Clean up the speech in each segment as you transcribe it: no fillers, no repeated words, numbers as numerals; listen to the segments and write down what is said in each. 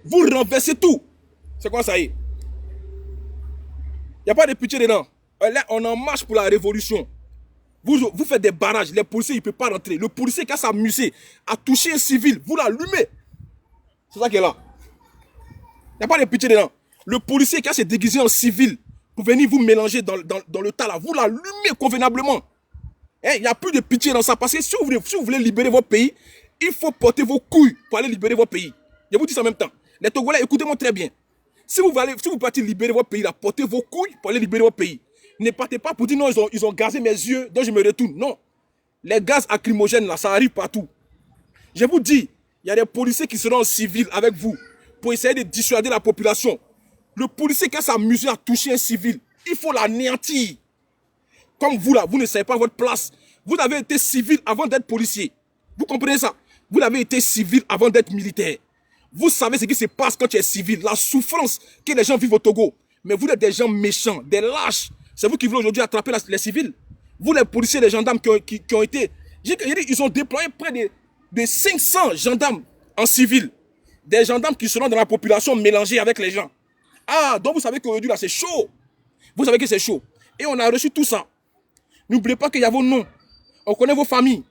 Vous renversez tout. C'est quoi ça y est? Il n'y a pas de pitié dedans. Là, on en marche pour la révolution. Vous faites des barrages. Les policiers, ils ne peuvent pas rentrer. Le policier qui a s'amusé à toucher un civil, vous l'allumez. C'est ça qui est là. Il n'y a pas de pitié dedans. Le policier qui a se déguisé en civil pour venir vous mélanger dans le tas là, vous l'allumez convenablement. Il n'y a plus de pitié dans ça. Parce que si vous voulez libérer votre pays, il faut porter vos couilles pour aller libérer votre pays. Je vous dis ça en même temps. Les Togolais, écoutez-moi très bien. Si vous partez libérer votre pays, là, portez vos couilles pour aller libérer votre pays. Ne partez pas pour dire non, ils ont gazé mes yeux, donc je me retourne. Non. Les gaz lacrymogènes, là, ça arrive partout. Je vous dis, il y a des policiers qui seront en civil avec vous pour essayer de dissuader la population. Le policier qui a s'amusé à toucher un civil, il faut l'anéantir. Comme vous là, vous ne savez pas votre place. Vous avez été civil avant d'être policier. Vous comprenez ça? Vous avez été civil avant d'être militaire. Vous savez ce qui se passe quand tu es civil, la souffrance que les gens vivent au Togo. Mais vous êtes des gens méchants, des lâches. C'est vous qui voulez aujourd'hui attraper les civils. Vous les policiers, les gendarmes qui ont été... Ils ont déployé près de 500 gendarmes en civil. Des gendarmes qui seront dans la population mélangés avec les gens. Ah, donc vous savez qu'aujourd'hui là c'est chaud. Vous savez que c'est chaud. Et on a reçu tout ça. N'oubliez pas qu'il y a vos noms. On connaît vos familles.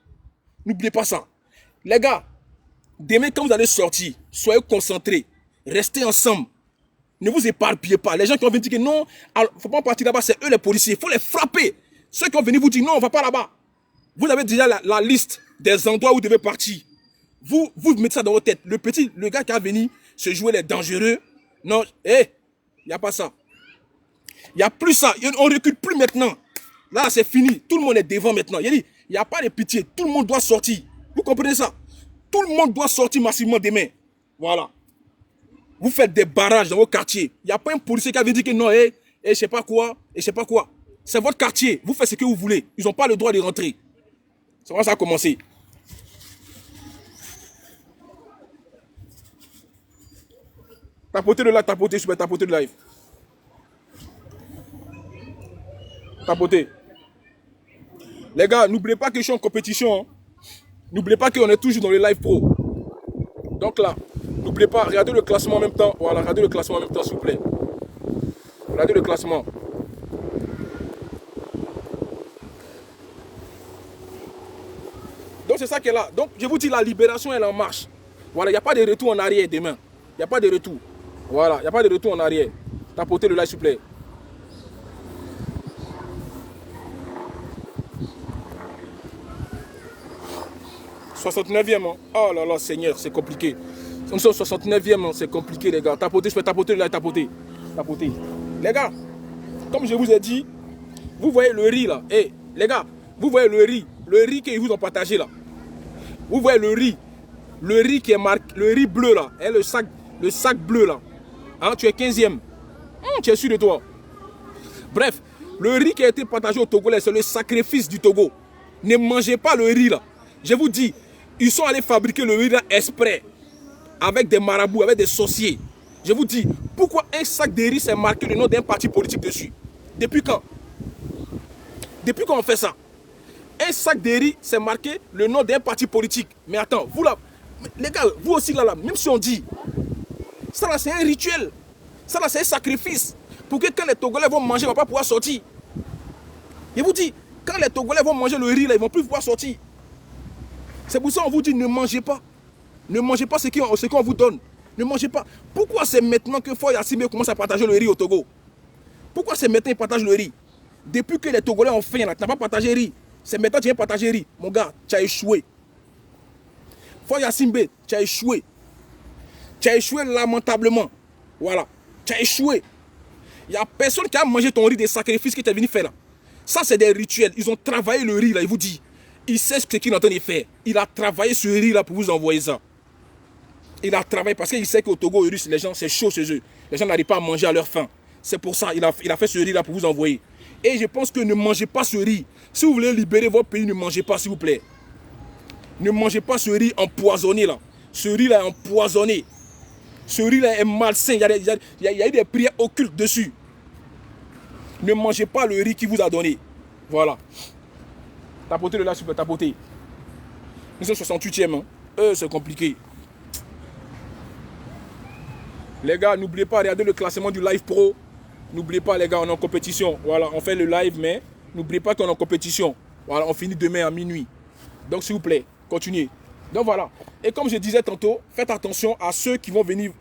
N'oubliez pas ça. Les gars, demain quand vous allez sortir, soyez concentrés. Restez ensemble. Ne vous éparpillez pas. Les gens qui vont venir dire que non, il ne faut pas partir là-bas, c'est eux les policiers. Il faut les frapper. Ceux qui vont venir vous dire non, on ne va pas là-bas. Vous avez déjà la liste des endroits où vous devez partir. Vous mettez ça dans votre tête. Le gars qui a venu se jouer les dangereux. Non, il n'y a pas ça. Il n'y a plus ça. On ne recule plus maintenant. Là, c'est fini. Tout le monde est devant maintenant. Il n'y a pas de pitié. Tout le monde doit sortir. Vous comprenez ça? Tout le monde doit sortir massivement demain. Voilà. Vous faites des barrages dans vos quartiers. Il n'y a pas un policier qui avait dit que non, je sais pas quoi, je sais pas quoi. C'est votre quartier. Vous faites ce que vous voulez. Ils n'ont pas le droit de rentrer. C'est comment ça a commencé. Tapotez le live, tapotez, super, tapotez le live. Tapotez. Les gars, n'oubliez pas que je suis en compétition. Hein. N'oubliez pas qu'on est toujours dans le live pro. Donc là, n'oubliez pas, regardez le classement en même temps. Voilà, regardez le classement en même temps, s'il vous plaît. Regardez le classement. Donc c'est ça qui est là. Donc je vous dis, la libération, elle est en marche. Voilà, il n'y a pas de retour en arrière demain. Il n'y a pas de retour. Voilà, il n'y a pas de retour en arrière. Tapotez le live, s'il vous plaît. « 69e, hein. Oh là là, Seigneur, c'est compliqué. Nous sommes 69e, hein. C'est compliqué, les gars. Tapotez, je peux tapoter là, tapoter. Tapotez. Les gars, comme je vous ai dit, vous voyez le riz là. Les gars, vous voyez le riz qu'ils vous ont partagé là. Vous voyez le riz qui est marqué, le riz bleu là, le sac bleu là. Hein, tu es 15e. Tu es sûr de toi. Bref, le riz qui a été partagé au Togolais, c'est le sacrifice du Togo. Ne mangez pas le riz là. Je vous dis, ils sont allés fabriquer le riz là exprès. Avec des marabouts, avec des sorciers. Je vous dis, pourquoi un sac de riz c'est marqué le nom d'un parti politique dessus? Depuis quand? Depuis quand on fait ça? Un sac de riz c'est marqué le nom d'un parti politique. Mais attends, vous là, les gars, vous aussi là, même si on dit, ça là c'est un rituel. Ça là c'est un sacrifice. Pour que quand les Togolais vont manger, ils ne vont pas pouvoir sortir. Je vous dis, quand les Togolais vont manger le riz là, ils ne vont plus pouvoir sortir. C'est pour ça qu'on vous dit ne mangez pas. Ne mangez pas ce qu'on vous donne. Ne mangez pas. Pourquoi c'est maintenant que Foy Assime commence à partager le riz au Togo? Pourquoi c'est maintenant qu'il partage le riz? Depuis que les Togolais ont faim, tu n'as pas partagé le riz. C'est maintenant que tu viens partager le riz. Mon gars, tu as échoué. Foy Assime, tu as échoué. Tu as échoué lamentablement. Voilà. Tu as échoué. Il n'y a personne qui a mangé ton riz des sacrifices que tu es venu faire là. Ça, c'est des rituels. Ils ont travaillé le riz là, il vous dit. Il sait ce qu'il est en train de faire. Il a travaillé ce riz là pour vous envoyer ça. Il a travaillé parce qu'il sait qu'au Togo, les gens, c'est chaud chez eux. Les gens n'arrivent pas à manger à leur faim. C'est pour ça qu'il a fait ce riz là pour vous envoyer. Et je pense que ne mangez pas ce riz. Si vous voulez libérer votre pays, ne mangez pas, s'il vous plaît. Ne mangez pas ce riz empoisonné là. Ce riz là est empoisonné. Ce riz là est malsain. Il y a eu des prières occultes dessus. Ne mangez pas le riz qu'il vous a donné. Voilà. Tapotez le là, super, tapotez. Nous sommes 68e. Hein. C'est compliqué. Les gars, n'oubliez pas, regardez le classement du Live Pro. N'oubliez pas, les gars, on est en compétition. Voilà, on fait le live, mais n'oubliez pas qu'on est en compétition. Voilà, on finit demain à minuit. Donc, s'il vous plaît, continuez. Donc, voilà. Et comme je disais tantôt, faites attention à ceux qui vont venir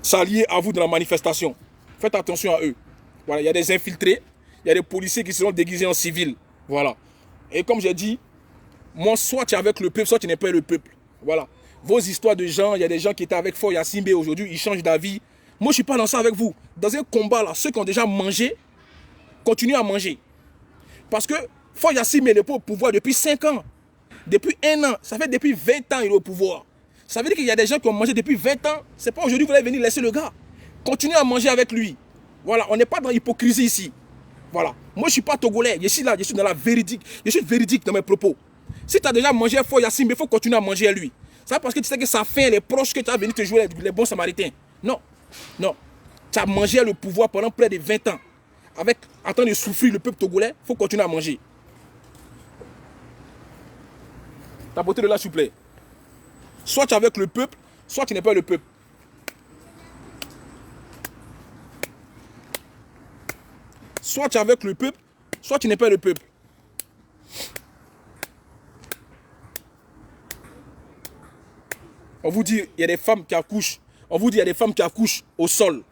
s'allier à vous dans la manifestation. Faites attention à eux. Voilà, il y a des infiltrés, il y a des policiers qui seront déguisés en civil. Voilà. Et comme j'ai dit, moi, soit tu es avec le peuple, soit tu n'es pas le peuple. Voilà. Vos histoires de gens, il y a des gens qui étaient avec Foy Yassimbe aujourd'hui, ils changent d'avis. Moi, je ne suis pas dans ça avec vous. Dans un combat, là, ceux qui ont déjà mangé, continuent à manger. Parce que Foy Yassimbe n'est pas au pouvoir depuis 5 ans. Depuis 1 an. Ça fait depuis 20 ans qu'il est au pouvoir. Ça veut dire qu'il y a des gens qui ont mangé depuis 20 ans. Ce n'est pas aujourd'hui que vous allez venir laisser le gars. Continuez à manger avec lui. Voilà, on n'est pas dans l'hypocrisie ici. Voilà. Moi, je ne suis pas togolais. Je suis là, je suis dans la véridique. Je suis véridique dans mes propos. Si tu as déjà mangé un Foy Yassimbe, il faut continuer à manger à lui. C'est parce que tu sais que sa faim, elle est proche que tu as venu te jouer les bons samaritains. Non. Non. Tu as mangé le pouvoir pendant près de 20 ans. Avec, en train de souffrir le peuple togolais, il faut continuer à manger. Tapotez de là, s'il vous plaît. Soit tu es avec le peuple, soit tu n'es pas le peuple. Soit tu es avec le peuple, soit tu n'es pas le peuple. On vous dit, il y a des femmes qui accouchent. On vous dit, il y a des femmes qui accouchent au sol.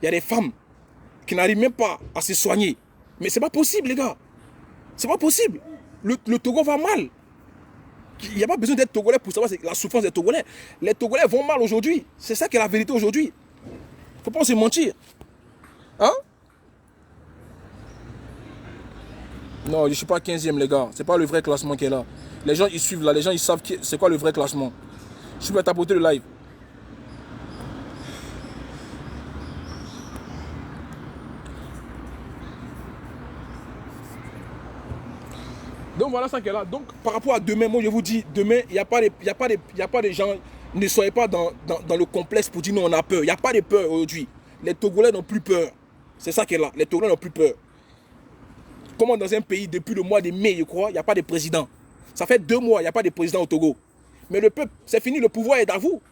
Il y a des femmes qui n'arrivent même pas à se soigner. Mais c'est pas possible, les gars. C'est pas possible. Le Togo va mal. Il n'y a pas besoin d'être Togolais pour savoir la souffrance des Togolais. Les Togolais vont mal aujourd'hui. C'est ça qui est la vérité aujourd'hui. Il ne faut pas se mentir. Hein? Non, je ne suis pas 15e, les gars. Ce n'est pas le vrai classement qui est là. Les gens, ils suivent là. Les gens, ils savent c'est quoi le vrai classement. Je vais tapoter le live. Donc voilà ça qui est là. Donc par rapport à demain, moi je vous dis, demain, il n'y a pas de gens, ne soyez pas dans le complexe pour dire non, on a peur. Il n'y a pas de peur aujourd'hui. Les Togolais n'ont plus peur. C'est ça qui est là. Les Togolais n'ont plus peur. Comment dans un pays, depuis le mois de mai, je crois, il n'y a pas de président. Ça fait 2 mois, il n'y a pas de président au Togo. Mais le peuple, c'est fini, le pouvoir est à vous.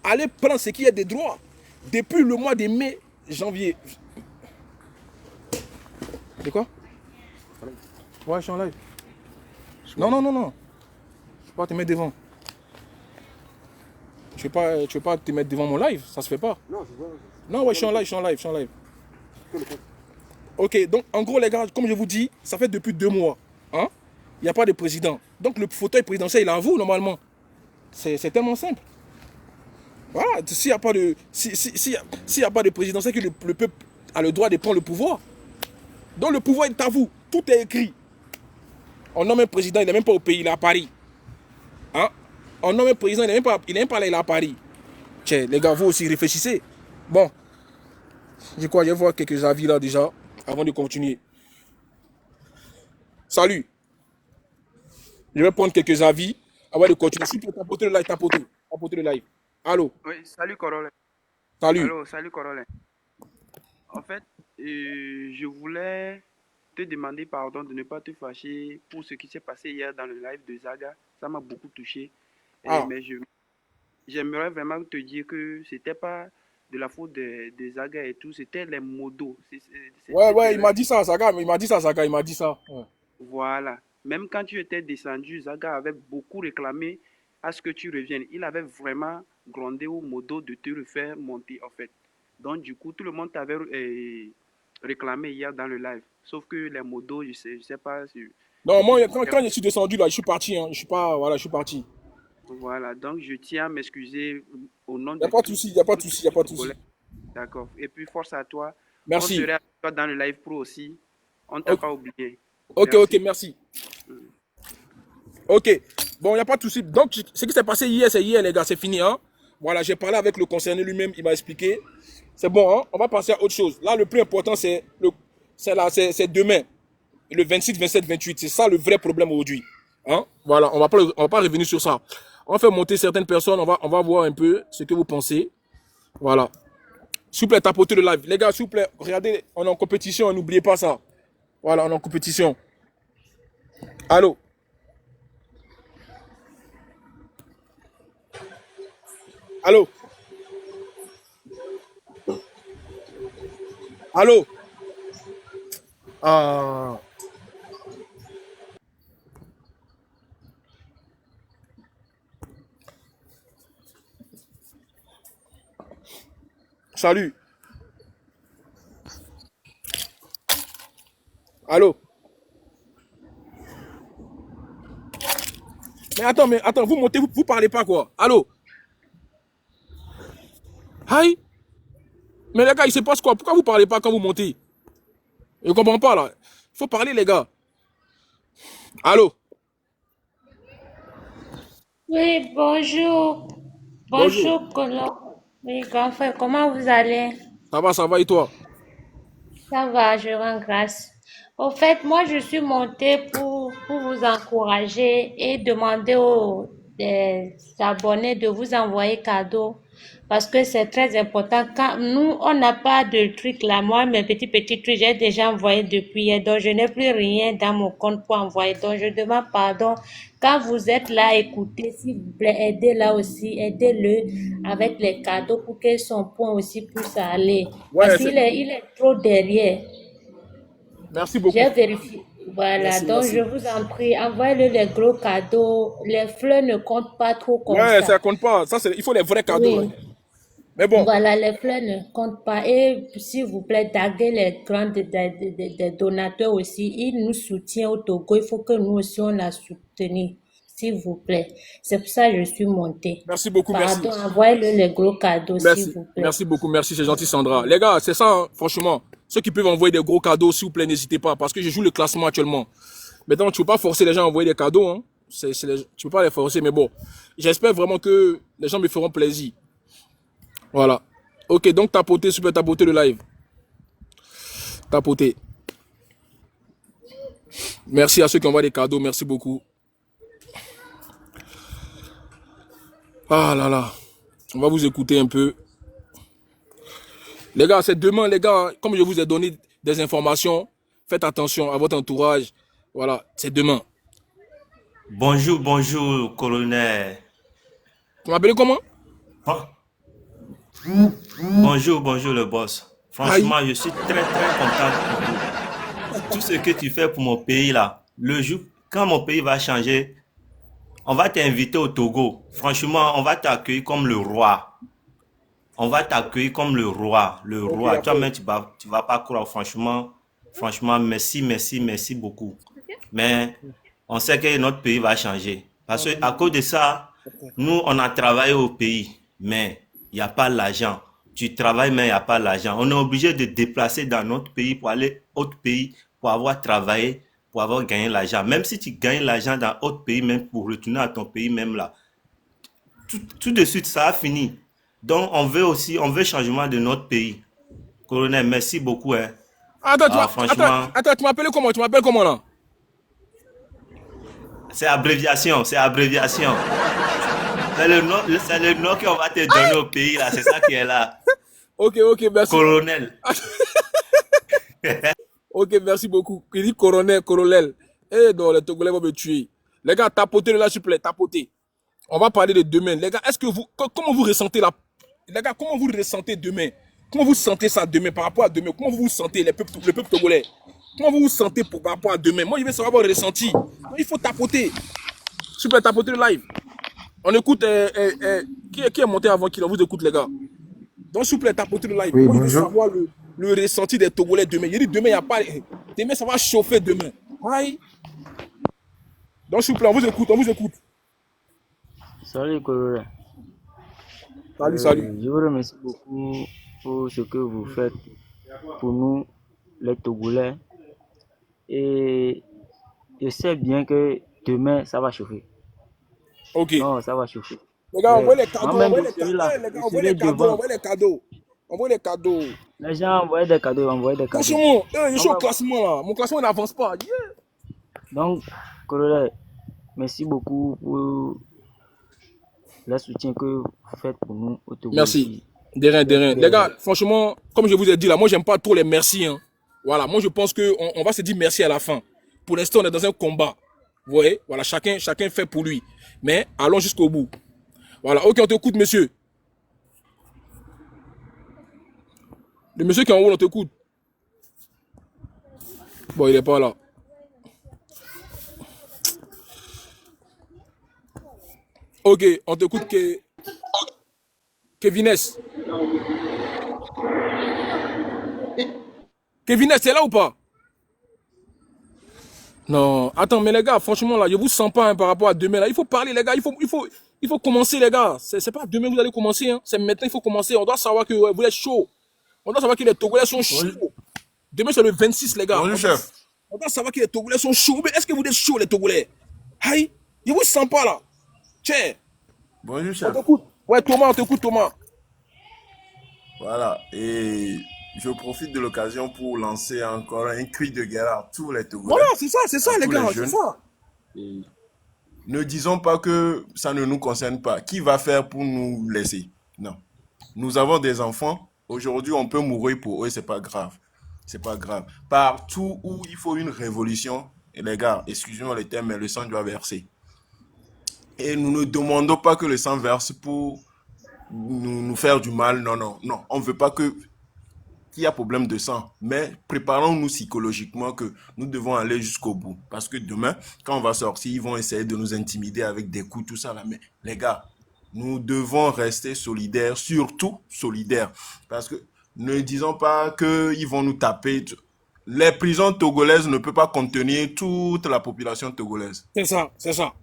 Allez prendre ce qui est des droits. Depuis le mois de mai, janvier. De quoi? Ouais, je suis en live. Non. Je ne vais pas te mettre devant. Tu ne veux pas te mettre devant mon live, ça se fait pas. Non, c'est pas. Non, ouais, je suis en live. Ok, donc en gros les gars, comme je vous dis, ça fait depuis 2 mois. Hein? Il n'y a pas de président. Donc le fauteuil présidentiel, il est à vous normalement. C'est tellement simple. Voilà, s'il n'y a pas de. S'il y a pas de président, c'est que le peuple a le droit de prendre le pouvoir. Donc le pouvoir est à vous. Tout est écrit. On nomme un président, il n'est même pas au pays, il est à Paris. Hein? On nomme un président, il n'est même pas là, il est à Paris. Tiens, les gars, vous aussi réfléchissez. Bon, je crois, je vais voir quelques avis là déjà, avant de continuer. Salut. Je vais prendre quelques avis avant de continuer. Si tu peux tapoter le live, tapoter le live. Allô? Oui, salut Corolin. Salut. Allô, salut Corolin. En fait, je voulais te demander pardon de ne pas te fâcher pour ce qui s'est passé hier dans le live de Zaga. Ça m'a beaucoup touché. Ah. Mais j'aimerais vraiment te dire que c'était pas de la faute de Zaga et tout, c'était les modos. Ouais, il m'a dit ça, Zaga. Il m'a dit ça. Ouais. Voilà. Même quand tu étais descendu, Zaga avait beaucoup réclamé à ce que tu reviennes. Il avait vraiment grondé au modo de te refaire monter, en fait. Donc, du coup, tout le monde t'avait réclamé hier dans le live. Sauf que les modos, je sais pas. Non, moi, quand je suis descendu là, je suis parti. Hein. Je suis pas, voilà, je suis parti. Voilà. Donc, je tiens à m'excuser au nom Il n'y de a pas de tous. souci, il n'y a pas de souci, il n'y a pas de souci. D'accord. Et puis, force à toi. On Merci. serait avec toi dans le live pro aussi. On ne t'a pas oublié. Ok, merci. Ok, bon, il n'y a pas de souci. Donc, ce qui s'est passé hier, c'est hier, les gars, c'est fini. Hein? Voilà, j'ai parlé avec le concerné lui-même, il m'a expliqué. C'est bon, hein? On va passer à autre chose. Là, le plus important, c'est demain, le 26, 27, 28. C'est ça le vrai problème aujourd'hui. Hein? Voilà, on va pas revenir sur ça. On va faire monter certaines personnes, on va voir un peu ce que vous pensez. Voilà. S'il vous plaît, tapotez le live. Les gars, s'il vous plaît, regardez, on est en compétition, n'oubliez pas ça. Voilà, on est en compétition. Allô? Allô? Allô? Ah, salut. Allô? Mais attends, vous montez, vous parlez pas quoi? Allô? Aïe? Mais les gars, il se passe quoi? Pourquoi vous parlez pas quand vous montez? Je comprends pas là. Il faut parler les gars. Allô? Oui, bonjour. Bonjour. Bonjour, Colo. Oui, grand frère, comment vous allez? Ça va et toi? Ça va, je rends grâce. Au fait, moi, je suis montée pour vous encourager et demander aux abonnés de vous envoyer cadeau parce que c'est très important. Quand nous, on n'a pas de trucs là. Moi, mes petits trucs, j'ai déjà envoyé depuis hier, donc je n'ai plus rien dans mon compte pour envoyer. Donc, je demande pardon. Quand vous êtes là, écoutez, s'il vous plaît, aidez-la aussi, aidez-le avec les cadeaux pour que son point aussi puisse aller. Parce Ouais, il est trop derrière. merci beaucoup. J'ai vérifié. Voilà, Merci, donc je merci. vous en prie, envoyez-le les gros cadeaux. Les fleurs ne comptent pas trop comme Ouais, ça. ça compte pas. Ça, il faut les vrais cadeaux là. Oui, Mais bon, voilà, les fleurs ne comptent pas. Et s'il vous plaît, taguez les grands des donateurs aussi. Ils nous soutiennent au Togo. Il faut que nous aussi, on la soutenir. S'il vous plaît. C'est pour ça que je suis montée. merci beaucoup, merci. Pardon, envoyez-le les gros cadeaux, s'il Merci. vous plaît. Merci beaucoup, merci, c'est gentil Sandra. Les gars, c'est ça, hein, franchement. Ceux qui peuvent envoyer des gros cadeaux, s'il vous plaît, n'hésitez pas, parce que je joue le classement actuellement. Maintenant, tu peux pas forcer les gens à envoyer des cadeaux, hein. Tu peux pas les forcer, mais bon. J'espère vraiment que les gens me feront plaisir. Voilà. Ok, donc tapoter, super tapoter le live. Tapoter. Merci à ceux qui envoient des cadeaux, merci beaucoup. Ah là là. On va vous écouter un peu. Les gars, c'est demain, les gars. Comme je vous ai donné des informations, faites attention à votre entourage. Voilà, c'est demain. Bonjour, bonjour, colonel. Tu m'appelles comment? Fran- Bonjour, bonjour, le boss. Aïe. Franchement, je suis très, très content pour vous. Tout ce que tu fais pour mon pays, là, le jour, quand mon pays va changer, on va t'inviter au Togo. Franchement, on va t'accueillir comme le roi. On va t'accueillir comme le roi. Le Ok, roi. après. Toi-même, tu vas pas croire. Franchement, franchement, merci, merci, merci beaucoup. Mais on sait que notre pays va changer. Parce que à cause de ça, nous, on a travaillé au pays, mais il n'y a pas l'argent. Tu travailles, mais il n'y a pas l'argent. On est obligé de déplacer dans notre pays pour aller autre pays, pour avoir travaillé, pour avoir gagné l'argent. Même si tu gagnes l'argent dans autre pays, même pour retourner à ton pays, même là, tout de suite, ça a fini. Donc, on veut changement de notre pays. Colonel, merci beaucoup, hein. Attends, Ah, franchement, tu m'appelles comment? Tu m'appelles comment là? c'est abréviation, c'est abréviation. C'est le nom qu'on va te donner au pays, là. C'est ça qui est là. Ok, ok, merci. Colonel. Ok, merci beaucoup. Il dit colonel. Eh non, les Togolais vont me tuer. Les gars, tapotez là, s'il vous plaît, tapotez. On va parler de demain. Les gars, comment vous ressentez les gars, comment vous ressentez demain? Comment vous sentez ça demain par rapport à demain? Comment vous vous sentez, le peuple togolais? Comment vous vous sentez par rapport à demain? Moi, je veux savoir votre ressenti. Il faut tapoter. S'il vous plaît, tapotez le live. On écoute, qui est monté avant qui on vous écoute, les gars. Donc, s'il vous plaît, tapotez le live. Oui, Moi, je veux bonjour. savoir le ressenti des Togolais demain. Il dit demain, il n'y a pas. Demain, ça va chauffer demain. Aïe. Donc, s'il vous plaît, on vous écoute, on vous écoute. Salut Coloré. Salut, salut. Je vous remercie beaucoup pour ce que vous faites pour nous, les Togolais. Et je sais bien que demain, ça va chauffer. Ok. Non, ça va chauffer. Les gars, Mais envoyez les cadeaux, moi-même, envoyez je les serai cadeaux. là. Eh, les gars, Je envoyez serai les cadeaux, devant. envoyez les cadeaux. Envoyez les cadeaux. Les gens envoient des cadeaux, envoient des cadeaux. Franchement, je suis On au va- classement là. Mon classement n'avance pas. Yeah. Donc, Coloré, merci beaucoup pour le soutien que vous faites pour nous au Togo Merci. ici. De rien, de rien. Les Les- gars, franchement, comme je vous ai dit là, moi, j'aime pas trop les merci. Hein. Voilà, moi, je pense qu'on va se dire merci à la fin. Pour l'instant, on est dans un combat. Vous voyez, voilà, chacun fait pour lui. Mais allons jusqu'au bout. Voilà, ok, on t'écoute, monsieur. Le monsieur qui est en haut, on t'écoute. Bon, il est pas là. Ok, on t'écoute Kevines. Kevines, c'est là ou pas? Non, attends, mais les gars, franchement, là, je vous sens pas hein, par rapport à demain. Là. Il faut parler, les gars. Il faut commencer, les gars. C'est pas demain que vous allez commencer. Hein. C'est maintenant qu'il faut commencer. On doit savoir que ouais, vous êtes chaud. On doit savoir que les Togolais sont chauds. Bonjour. Demain, c'est le 26, les gars. Bonjour, chef. On doit savoir que les Togolais sont chauds. Mais est-ce que vous êtes chauds, les Togolais? Aïe, je vous sens pas, là. Tiens, Bonjour, on chef. t'écoute. Ouais, Thomas, on t'écoute, Thomas. Voilà. Et je profite de l'occasion pour lancer encore un cri de guerre à tous les Togolais. Voilà, c'est ça, à les tous gars. les C'est jeunes. ça. Et ne disons pas que ça ne nous concerne pas. Qui va faire pour nous laisser? Non. Nous avons des enfants. Aujourd'hui, on peut mourir pour eux, c'est pas grave. C'est pas grave. Partout où il faut une révolution, et les gars, excusez-moi le terme, mais le sang doit verser. Et nous ne demandons pas que le sang verse pour nous faire du mal. Non, non, non. On ne veut pas qu'il y ait problème de sang. Mais préparons-nous psychologiquement que nous devons aller jusqu'au bout. Parce que demain, quand on va sortir, ils vont essayer de nous intimider avec des coups, tout ça là. Mais les gars, nous devons rester solidaires, surtout solidaires. Parce que ne disons pas qu'ils vont nous taper. Les prisons togolaises ne peuvent pas contenir toute la population togolaise. C'est ça, c'est ça.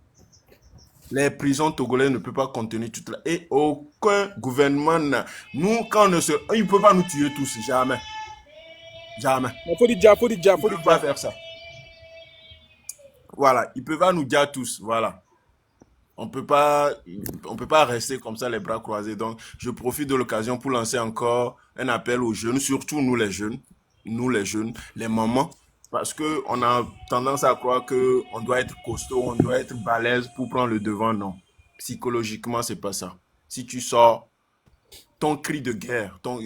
Les prisons togolaises ne peuvent pas contenir toute la... Et aucun gouvernement n'a... Nous, quand on ne se... Ils ne peuvent pas nous tuer tous, jamais. Jamais. Il faut dire déjà, faut Ils dire ne peuvent pas faire ça. Voilà, ils peuvent pas nous dire tous, voilà. On peut pas rester comme ça les bras croisés. Donc, je profite de l'occasion pour lancer encore un appel aux jeunes, surtout nous les jeunes, les mamans, parce que on a tendance à croire que on doit être costaud, on doit être balèze pour prendre le devant. Non, psychologiquement c'est pas ça. Si tu sors, ton cri de guerre, ton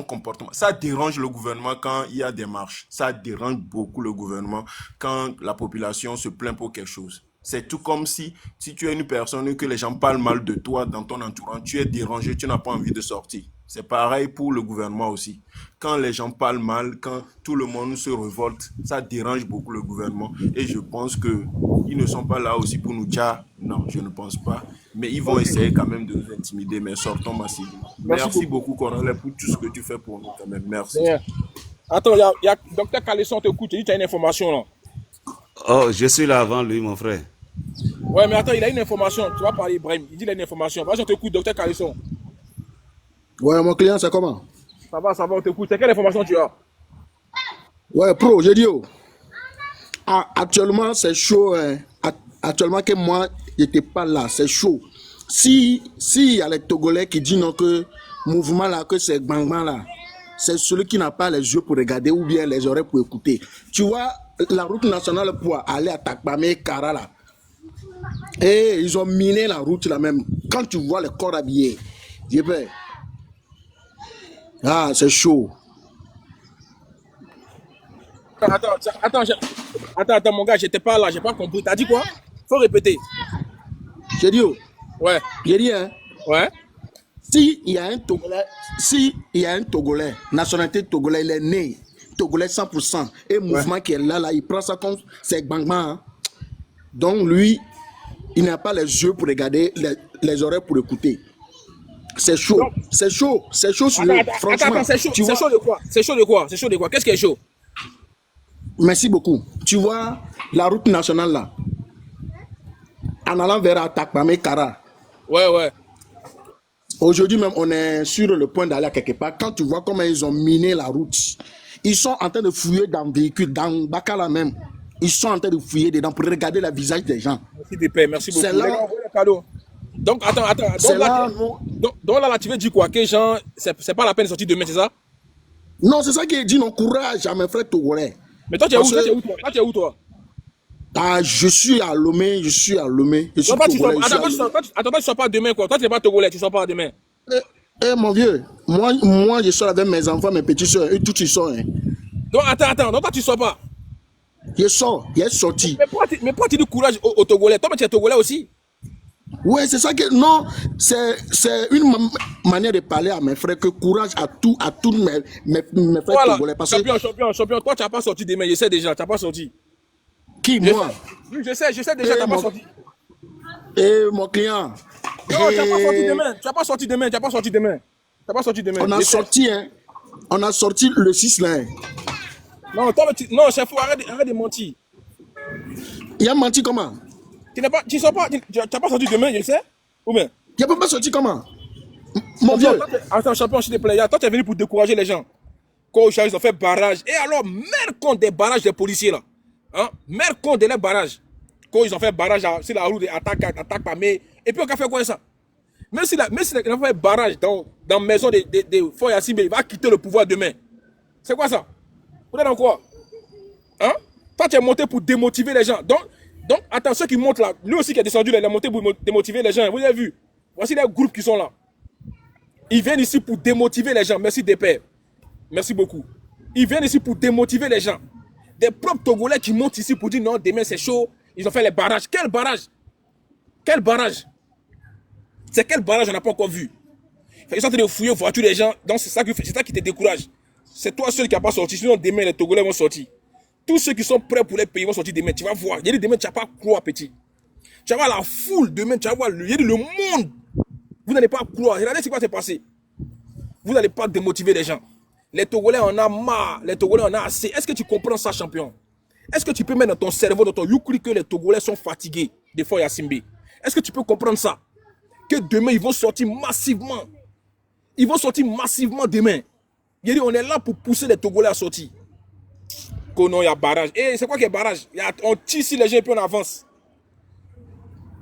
comportement, ça dérange le gouvernement quand il y a des marches. Ça dérange beaucoup le gouvernement quand la population se plaint pour quelque chose. C'est tout comme si tu es une personne que les gens parlent mal de toi dans ton entourage, tu es dérangé, tu n'as pas envie de sortir. C'est pareil pour le gouvernement aussi. Quand les gens parlent mal, quand tout le monde se révolte, ça dérange beaucoup le gouvernement. Et je pense qu'ils ne sont pas là aussi pour nous dire, non, je ne pense pas. Mais ils vont essayer quand même de nous intimider, mais sortons massivement. Merci beaucoup, Coronel, pour tout ce que tu fais pour nous quand même. Merci. Bien. Attends, il y a Docteur Calisson t'écoute, tu as une information là. Oh, je suis là avant lui, mon frère. Ouais, mais attends, il a une information. Tu vas parler, Ibrahim. Il dit qu'il a une information. Vas-y, on t'écoute, Docteur Calisson. Ouais, mon client, c'est comment? Ça va, on t'écoute. C'est quelle information tu as? Ouais, pro, j'ai dit, oh. Actuellement, c'est chaud. Hein. Actuellement, que moi, je n'étais pas là, c'est chaud. Si il y a les Togolais qui disent non, que mouvement là, que c'est bang-bang là, c'est celui qui n'a pas les yeux pour regarder ou bien les oreilles pour écouter. Tu vois, la route nationale pour aller à Takpamé, Kara là, et ils ont miné la route là même. Quand tu vois les corps habillés, j'ai peur. Ah, c'est chaud. Attends, mon gars, j'étais pas là, j'ai pas compris. T'as dit quoi? Faut répéter. J'ai dit, oh. Ouais. J'ai dit, hein. Ouais. Si il y a un Togolais, nationalité Togolais, il est né Togolais 100%, et mouvement qui est là, il prend ça comme c'est bang-bang. Hein. Donc lui, il n'a pas les yeux pour regarder, les oreilles pour écouter. C'est chaud, c'est chaud sur lui. Franchement, attends, c'est chaud de quoi? C'est chaud de quoi? Qu'est-ce qui est chaud? Merci beaucoup. Tu vois la route nationale là, en allant vers Atakpamé, Kara. Ouais. Aujourd'hui même, on est sur le point d'aller à quelque part. Quand tu vois comment ils ont miné la route, ils sont en train de fouiller dans le véhicule, dans Bakala même. Ils sont en train de fouiller dedans pour regarder le visage des gens. Merci de paix, merci beaucoup. C'est là. Donc, attends. Donc là, tu veux dire quoi? Que gens, c'est pas la peine de sortir demain, c'est ça? Non, c'est ça qui est dit, non, courage à mes frères togolais. Mais toi, tu es où, toi? Ah, je suis à Lomé, je suis togolais. Attends, tu sors pas demain, quoi. Toi, tu n'es pas togolais, tu sors pas demain. Mon vieux, moi, je sors avec mes enfants, mes petits soeurs, et tous ils sortent. Hein. Donc, attends, donc toi, tu sors pas. Je sors, il est sorti. Mais pourquoi tu dis courage aux Togolais? Toi, mais tu es Togolais aussi. Ouais, c'est ça que... Non, c'est une manière de parler à mes frères, que courage à tous mes frères Voilà, togolais. Parce que... champion. Toi, tu n'as pas sorti demain, je sais déjà, tu n'as pas sorti. Qui, moi? Oui, je sais déjà, tu n'as pas sorti. Eh, mon client. Non, tu n'as pas sorti demain. Tu n'as pas sorti demain. Tu n'as pas sorti demain. On a sorti, hein. On a sorti le 6 là. Hein. Non, toi, non, chef, arrête de mentir. Il a menti comment? Tu n'as pas sorti demain, je sais. Ou bien? Tu n'as pas sorti comment? Mon vieux. Attends, champion, s'il te plaît. Toi, tu es venu pour décourager les gens. Quand ils ont fait barrage. Et alors, merde compte des barrages des policiers là. Hein? Merde compte des barrages. Quand ils ont fait barrage sur la route, attaque par mai. Et puis on a fait quoi ça? Même s'il a fait barrage dans la maison des Foy Yassimbe, il va quitter le pouvoir demain. C'est quoi ça? Vous êtes dans quoi? Hein? Toi, tu es monté pour démotiver les gens. Donc, attends, ceux qui montent là, lui aussi qui est descendu là, il est monté pour démotiver les gens. Vous avez vu? Voici les groupes qui sont là. Ils viennent ici pour démotiver les gens. Merci des pères. Merci beaucoup. Ils viennent ici pour démotiver les gens. Des propres Togolais qui montent ici pour dire non, demain c'est chaud. Ils ont fait les barrages. Quel barrage? Quel barrage? C'est quel barrage on n'a pas encore vu? Ils sont en train de fouiller aux voitures des gens. Donc c'est ça qui te décourage. C'est toi seul qui n'a pas sorti. Sinon demain les Togolais vont sortir. Tous ceux qui sont prêts pour les pays vont sortir demain. Tu vas voir. Il y a demain, tu vas pas croire, petit. Tu vas voir la foule demain. Tu vas voir le monde. Vous n'allez pas croire. Regardez ce qui va se passer. Vous n'allez pas démotiver les gens. Les Togolais en ont marre. Les Togolais en ont assez. Est-ce que tu comprends ça, champion? Est-ce que tu peux mettre dans ton cerveau, dans ton youkri, que les Togolais sont fatigués des Foy Yassimbe? Est-ce que tu peux comprendre ça? Que demain, ils vont sortir massivement. Ils vont sortir massivement demain. Il dit, on est là pour pousser les Togolais à sortir. Il y a barrage. Et c'est quoi qui est barrage? On tire ici les gens et puis on avance.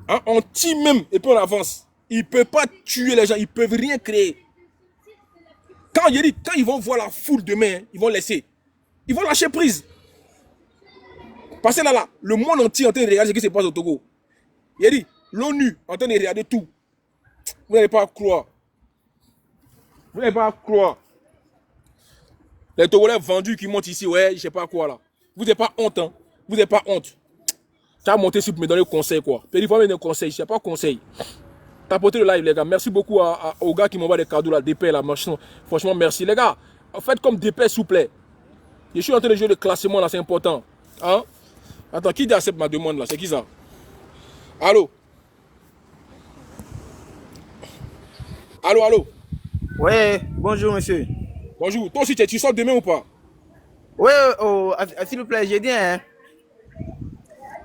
Hein? On tire même et puis on avance. Ils ne peuvent pas tuer les gens. Ils ne peuvent rien créer. Quand ils vont voir la foule demain, ils vont laisser. Ils vont lâcher prise. Parce que là, le monde entier est en train de regarder ce qui se passe au Togo. Il a dit, l'ONU est en train de regarder tout. Vous n'allez pas croire. Vous n'allez pas croire. Les Togolais vendus qui montent ici, ouais, je sais pas quoi là. Vous n'avez pas honte, hein. Vous n'avez pas honte. Tu as monté ici pour me donner conseil, quoi. Puis il faut me donner conseil, je sais pas conseil. Tapotez le live, les gars. Merci beaucoup aux gars qui m'envoient des cadeaux là, DP là, franchement, merci. Les gars, faites comme DP, s'il vous plaît. Je suis en train de jouer le classement là, c'est important. Hein? Attends, qui accepte ma demande là? C'est qui ça? Allô? Allô? Ouais, bonjour monsieur. Bonjour. Toi aussi, tu sors demain ou pas? Oui, s'il vous plaît, j'ai dit, hein.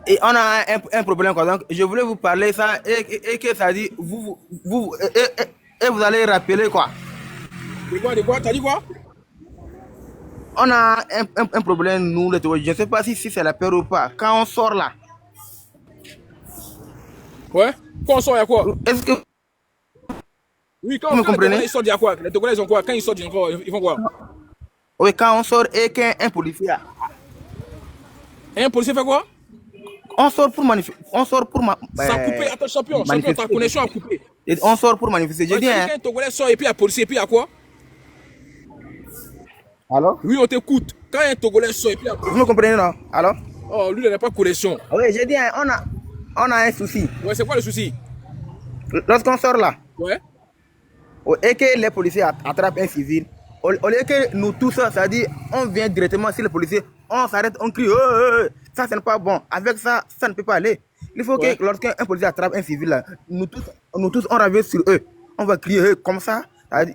Et on a un problème, quoi. Donc, je voulais vous parler ça et que ça dit, vous allez rappeler, quoi. De quoi? T'as dit quoi? On a un problème, nous, les Togolais. Je ne sais pas si c'est la peur ou pas. Quand on sort là. Ouais? Quand on sort, il y a quoi? Est-ce que... Oui, quand les Togolais sortent, il y a quoi? Les Togolais, ils ont quoi? Quand ils sortent, ils font quoi? Oui, quand on sort et qu'un policier... Un policier fait quoi? On sort pour manifester. On sort pour ça a coupé. Attends, champion, ta connexion a coupé. Et on sort pour manifester. Je dis, hein. Quand un Togolais sort et puis il y a policier, et puis il y a quoi? Alors? Oui, on t'écoute. Quand un Togolais sort et puis il y a... Vous me comprenez, non? Alors? Oh, lui, il n'a pas de connexion. Oui, j'ai dit, hein, on a un souci. Ouais, c'est quoi le souci? Lorsqu'on sort là. Ouais. Et que les policiers attrapent un civil, au lieu que nous tous, c'est-à-dire, on vient directement sur les policiers, on s'arrête, on crie, ça c'est pas bon, avec ça, ça ne peut pas aller. Il faut que lorsqu'un policier attrape un civil, là, nous tous, on revient sur eux, on va crier comme ça,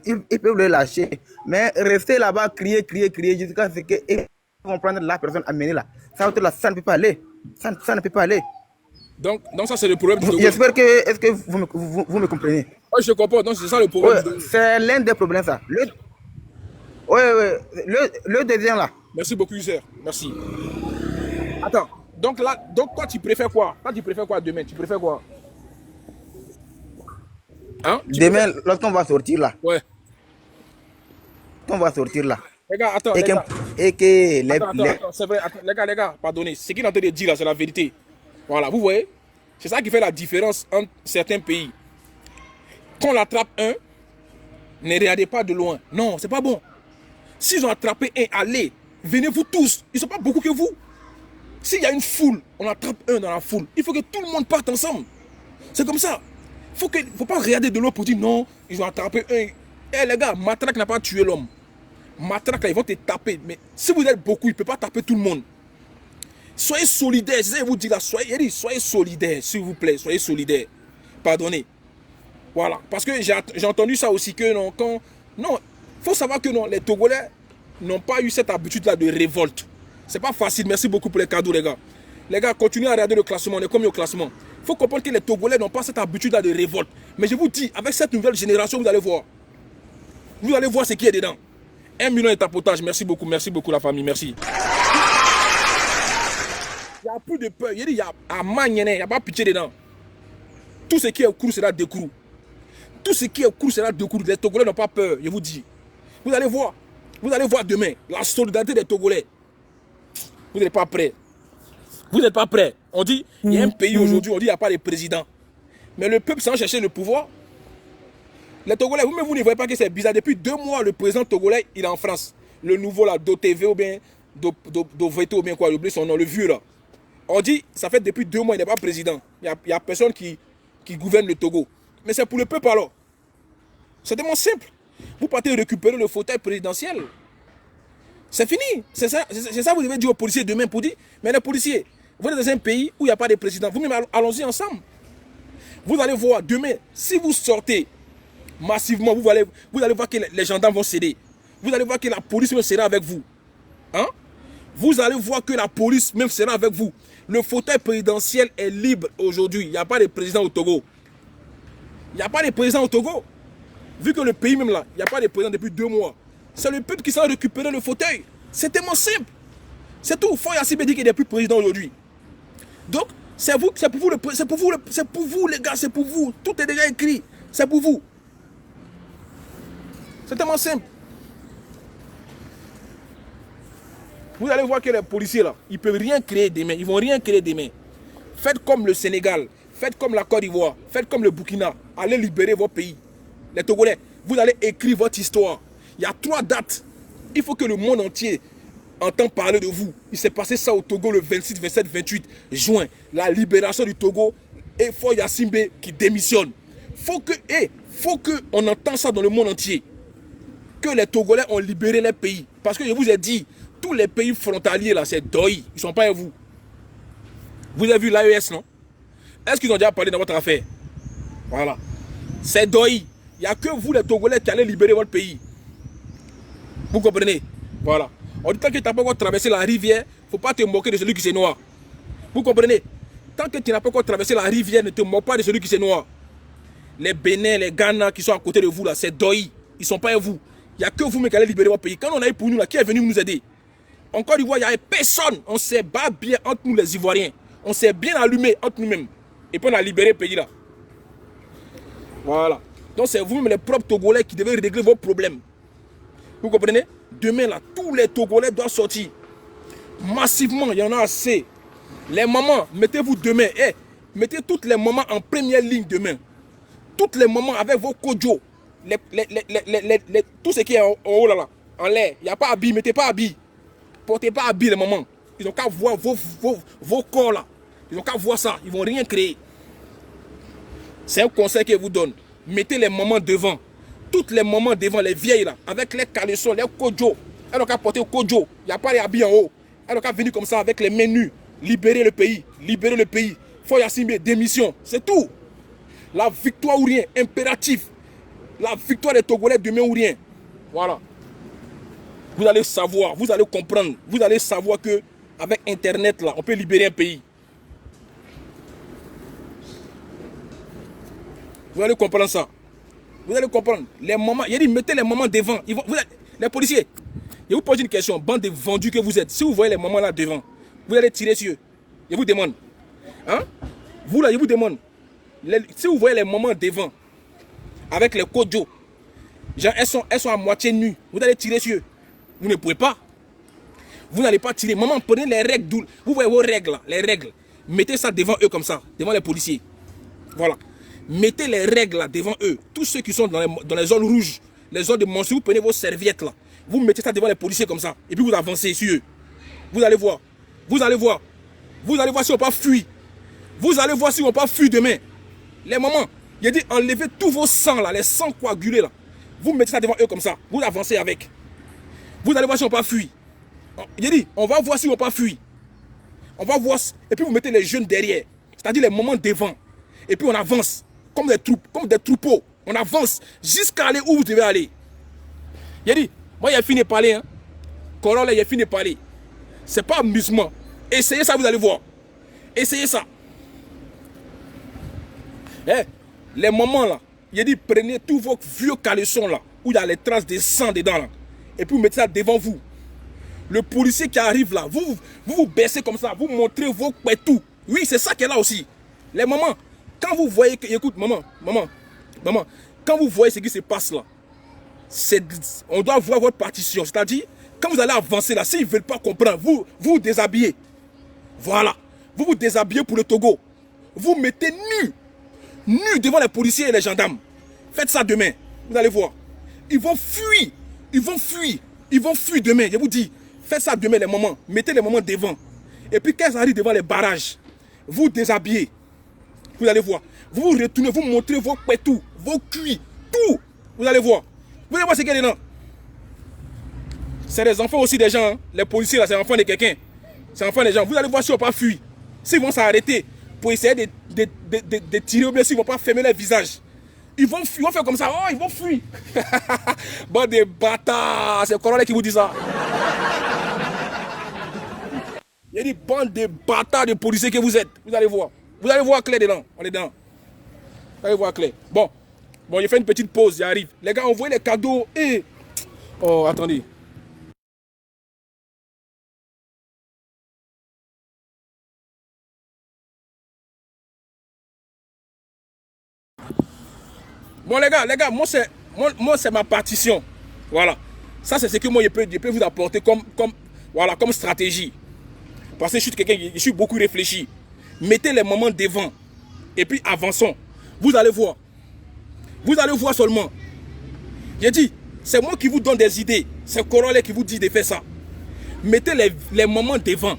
ils peuvent le lâcher, mais rester là-bas, crier, jusqu'à ce qu'ils vont prendre la personne amenée là, ça ne peut pas aller, ça ne peut pas aller. Donc ça c'est le problème. J'espère que, est-ce que vous me comprenez? Oui, je comprends, donc c'est ça le problème. Ouais, c'est l'un des problèmes ça. Le deuxième là. Merci beaucoup, User. Merci. Attends, donc toi tu préfères quoi? Toi tu préfères quoi demain? Tu préfères quoi? Hein? Demain, lorsqu'on va sortir là. Ouais. On va sortir là. Les gars, attends. Attends, c'est vrai, attends, les gars, pardonnez. Ce qu'il est en train de dire là, c'est la vérité. Voilà, vous voyez? C'est ça qui fait la différence entre certains pays. Quand on attrape un, ne regardez pas de loin. Non, c'est pas bon. S'ils ont attrapé un, allez, venez vous tous. Ils ne sont pas beaucoup que vous. S'il y a une foule, on attrape un dans la foule. Il faut que tout le monde parte ensemble. C'est comme ça. Faut pas regarder de l'autre pour dire non, ils ont attrapé un. Eh les gars, Matraque n'a pas tué l'homme. Matraque là, ils vont te taper. Mais si vous êtes beaucoup, il ne peut pas taper tout le monde. Soyez solidaires, c'est ça que je vous dis là. Soyez solidaires, s'il vous plaît. Soyez solidaires. Pardonnez. Voilà. Parce que j'ai entendu ça aussi que non, non, il faut savoir que non, les Togolais n'ont pas eu cette habitude-là de révolte. C'est pas facile. Merci beaucoup pour les cadeaux, les gars. Les gars, continuez à regarder le classement. On est combien au classement? Il faut comprendre que les Togolais n'ont pas cette habitude-là de révolte. Mais je vous dis, avec cette nouvelle génération, vous allez voir. Vous allez voir ce qui est dedans. 1 million de tapotage. Merci beaucoup la famille. Merci. Il n'y a plus de peur. Il y a à Magnéné, il n'y a pas pitié dedans. Tout ce qui est court sera découru. Tout ce qui est court sera découru. Les Togolais n'ont pas peur, je vous dis. Vous allez voir. Vous allez voir demain la solidarité des Togolais. Vous n'êtes pas prêts. Vous n'êtes pas prêts. On dit, il y a un pays aujourd'hui, on dit qu'il n'y a pas de président. Mais le peuple sans chercher le pouvoir. Les Togolais, vous-même, vous ne voyez pas que c'est bizarre. Depuis 2 mois, le président togolais, il est en France. Le nouveau, là, DoTV ou bien Doveto ou bien quoi, j'ai oublié son nom, le vieux, là. On dit, ça fait depuis 2 mois, il n'est pas président. Il n'y a personne qui gouverne le Togo. Mais c'est pour le peuple alors. C'est tellement simple. Vous partez récupérer le fauteuil présidentiel. C'est fini. C'est ça, vous devez dire aux policiers demain pour dire, mais les policiers, vous êtes dans un pays où il n'y a pas de président. Vous-même, allons-y ensemble. Vous allez voir demain, si vous sortez massivement, vous allez voir que les gendarmes vont céder. Vous allez voir que la police même sera avec vous. Hein? Vous allez voir que la police même sera avec vous. Le fauteuil présidentiel est libre aujourd'hui. Il n'y a pas de président au Togo. Il n'y a pas de président au Togo. Vu que le pays même là, il n'y a pas de président depuis 2 mois. C'est le peuple qui s'en récupérer le fauteuil. C'est tellement simple. C'est tout. Foy Assibé dit qu'il n'est plus président aujourd'hui. Donc, c'est pour vous les gars, c'est pour vous. Tout est déjà écrit. C'est pour vous. C'est tellement simple. Vous allez voir que les policiers là, ils ne peuvent rien créer demain. Ils ne vont rien créer demain. Faites comme le Sénégal, faites comme la Côte d'Ivoire, faites comme le Burkina. Allez libérer votre pays. Les Togolais, vous allez écrire votre histoire. Il y a 3 dates. Il faut que le monde entier entende parler de vous. Il s'est passé ça au Togo le 26, 27, 28 juin. La libération du Togo et Foy Assibé qui démissionne. Faut qu'on entende ça dans le monde entier. Que les Togolais ont libéré les pays. Parce que je vous ai dit, tous les pays frontaliers là, c'est Doi. Ils ne sont pas à vous. Vous avez vu l'AES, non? Est-ce qu'ils ont déjà parlé dans votre affaire? Voilà. C'est Doi. Il n'y a que vous les Togolais qui allez libérer votre pays. Vous comprenez? Voilà. On dit tant que tu n'as pas encore traversé la rivière, il ne faut pas te moquer de celui qui s'est noir. Vous comprenez? Tant que tu n'as pas encore traversé la rivière, ne te moque pas de celui qui s'est noir. Les Bénin, les Ghana qui sont à côté de vous là, c'est Doi. Ils ne sont pas à vous. Il n'y a que vous qui allez libérer votre pays. Quand on a eu pour nous là, qui est venu nous aider? En Côte d'Ivoire, il n'y avait personne. On s'est battu bien entre nous les Ivoiriens. On s'est bien allumé entre nous-mêmes. Et puis on a libéré le pays là. Voilà. Donc c'est vous-même les propres Togolais qui devez régler vos problèmes. Vous comprenez? Demain là, tous les Togolais doivent sortir. Massivement, il y en a assez. Les mamans, mettez-vous demain. Mettez toutes les mamans en première ligne demain. Toutes les mamans avec vos kodjo. Tout ce qui est en haut là, en l'air. Il n'y a pas habillé, mettez pas habillé. Portez pas habillé les mamans. Ils n'ont qu'à voir vos corps là. Ils n'ont qu'à voir ça. Ils ne vont rien créer. C'est un conseil que je vous donne. Mettez les mamans devant. Toutes les mamans devant, les vieilles là, avec les caleçons, les kodjo. Elles n'ont qu'à porter au kodjo. Il n'y a pas les habits en haut. Elles n'ont qu'à venir comme ça avec les menus. Libérer le pays. Libérer le pays. Foy Assibé, démission. C'est tout. La victoire ou rien. Impératif. La victoire des Togolais demain ou rien. Voilà. Vous allez savoir, vous allez comprendre. Vous allez savoir que avec Internet là, on peut libérer un pays. Vous allez comprendre ça. Vous allez comprendre. Les mamans, il a dit mettez les mamans devant. Les policiers, je vous pose une question. Bande de vendus que vous êtes. Si vous voyez les mamans là devant, vous allez tirer sur eux. Je vous demande. Hein? Vous là, je vous demande. Si vous voyez les mamans devant, avec les kodjo, genre elles sont à moitié nues. Vous allez tirer sur eux. Vous ne pouvez pas. Vous n'allez pas tirer. Maman, prenez les règles. Vous voyez vos règles là, les règles. Mettez ça devant eux comme ça, devant les policiers. Voilà. Mettez les règles là devant eux. Tous ceux qui sont dans les zones rouges, les zones de mention, vous prenez vos serviettes là. Vous mettez ça devant les policiers comme ça. Et puis vous avancez sur eux. Vous allez voir. Vous allez voir. Vous allez voir si on ne va pas fuir. Vous allez voir si on ne va pas fuir demain. Les mamans, Il dit enlevez tous vos sangs là, les sangs coagulés là. Vous mettez ça devant eux comme ça. Vous avancez avec. Vous allez voir si on pas fuir. Il dit on va voir si on pas fuir. On va voir. Et puis vous mettez les jeunes derrière. C'est-à-dire les moments devant. Et puis on avance. Comme des troupeaux. On avance jusqu'à aller où vous devez aller. Il dit, moi j'ai fini de parler. Hein. Corolla, j'ai fini de parler. C'est pas amusement. Essayez ça, vous allez voir. Essayez ça. Eh, les moments là, il dit prenez tous vos vieux caleçons là, où il y a les traces de sang dedans là. Et puis vous mettez ça devant vous. Le policier qui arrive là, vous baissez comme ça, vous montrez vos pétous. Oui, c'est ça qui est là aussi. Les moments, quand vous voyez que, écoute, maman, quand vous voyez ce qui se passe là, on doit voir votre partition. C'est-à-dire, quand vous allez avancer là, s'ils ne veulent pas comprendre, vous déshabillez. Voilà. Vous vous déshabillez pour le Togo. Vous mettez nu devant les policiers et les gendarmes. Faites ça demain. Vous allez voir. Ils vont fuir. Ils vont fuir. Ils vont fuir demain. Je vous dis, faites ça demain les moments. Mettez les moments devant. Et puis quand ils arrivent devant les barrages, vous déshabillez. Vous allez voir. Vous vous retournez, vous montrez vos pétous, vos cuits, tout. Vous allez voir. Vous allez voir ce qu'il y a dedans. C'est des enfants aussi des gens. Hein. Les policiers là, c'est les enfants de quelqu'un. C'est les enfants des gens. Vous allez voir s'ils ne vont pas fuir. S'ils vont s'arrêter pour essayer de tirer ou bien s'ils ne vont pas fermer leur visage. Ils vont faire comme ça. Oh, ils vont fuir. Bon, des bâtards. C'est Corolla qui vous dit ça. Il y a des bandes de bâtards de policiers que vous êtes. Vous allez voir. Vous allez voir clair dedans. On est dedans. Vous allez voir clair. Bon, j'ai fait une petite pause. J'arrive. Les gars, envoyez les cadeaux. Et... Oh, attendez. Bon les gars, moi c'est ma partition. Voilà. Ça c'est ce que moi je peux vous apporter comme stratégie. Parce que je suis beaucoup réfléchi. Mettez les moments devant. Et puis avançons. Vous allez voir. Vous allez voir seulement. J'ai dit, c'est moi qui vous donne des idées. C'est Corolla qui vous dit de faire ça. Mettez les moments devant.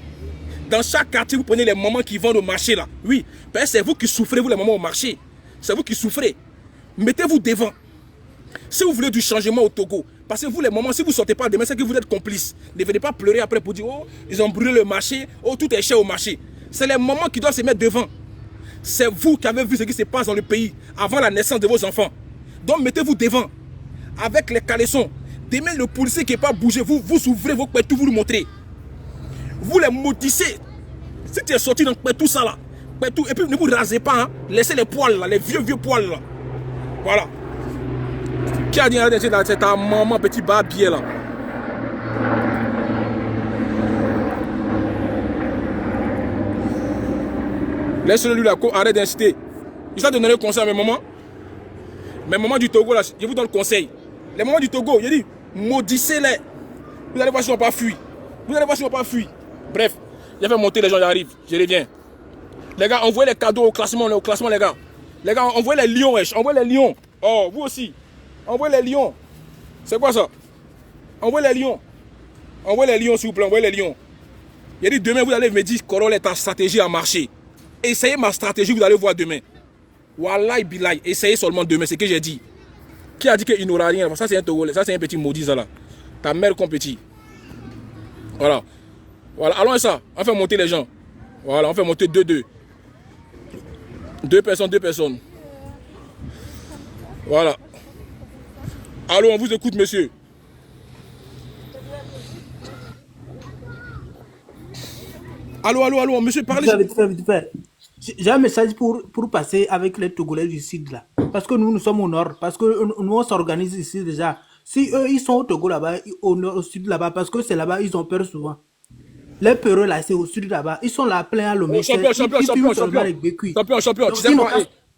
Dans chaque quartier, vous prenez les moments qui vont au marché là. Oui, c'est vous qui souffrez, vous les moments au marché. C'est vous qui souffrez. Mettez-vous devant. Si vous voulez du changement au Togo, parce que vous les moments, si vous ne sortez pas demain, c'est que vous êtes complice. Ne venez pas pleurer après pour dire, oh, ils ont brûlé le marché, oh, tout est cher au marché. C'est les moments qui doivent se mettre devant. C'est vous qui avez vu ce qui se passe dans le pays avant la naissance de vos enfants. Donc mettez-vous devant. Avec les caleçons. Demain, le policier qui n'est pas bougé, vous ouvrez vos pétous, vous le montrez. Vous les maudissez. Si tu es sorti dans tout ça là, pétou, et puis ne vous rasez pas, hein. Laissez les poils là, les vieux poils là. Voilà. Qui a dit c'est ta maman petit barbier là. Laisse-le lui là, arrête d'inciter. Je vais te donner le conseil à mes mamans. Mes mamans du Togo là, je vous donne le conseil. Les mamans du Togo, je dis, maudissez-les. Vous allez voir si on pas fuir. Vous allez voir si on pas fuir. Bref, je vais monter les gens, j'arrive. Je reviens. Les gars, envoyez les cadeaux au classement les gars. Les gars, envoyez les lions, wesh. Envoyez les lions. Oh, vous aussi. Envoyez les lions. C'est quoi ça? Envoyez les lions. Envoyez les lions, s'il vous plaît. Envoyez les lions. Il a dit, demain, vous allez me dire, Corolla, ta stratégie a marché. Essayez ma stratégie, vous allez voir demain. Wallahi billahi, essayez seulement demain, c'est ce que j'ai dit. Qui a dit qu'il n'aura rien? Ça, c'est un Togolais. Ça, c'est un petit maudit, ça là. Ta mère comme petit. Voilà. Voilà, allons à ça. On fait monter les gens. Voilà, on fait monter 2-2. 2 personnes. Voilà. Allô, on vous écoute, monsieur. Allô, monsieur, parlez. Vite fait. J'ai un message pour passer avec les Togolais du Sud là. Parce que nous sommes au nord. Parce que nous on s'organise ici déjà. Si eux ils sont au Togo là-bas, au sud là-bas, parce que c'est là-bas ils ont peur souvent. Les peureux là, c'est au sud là-bas. Ils sont là plein à l'homme. Champion. Donc, Tu sais quoi?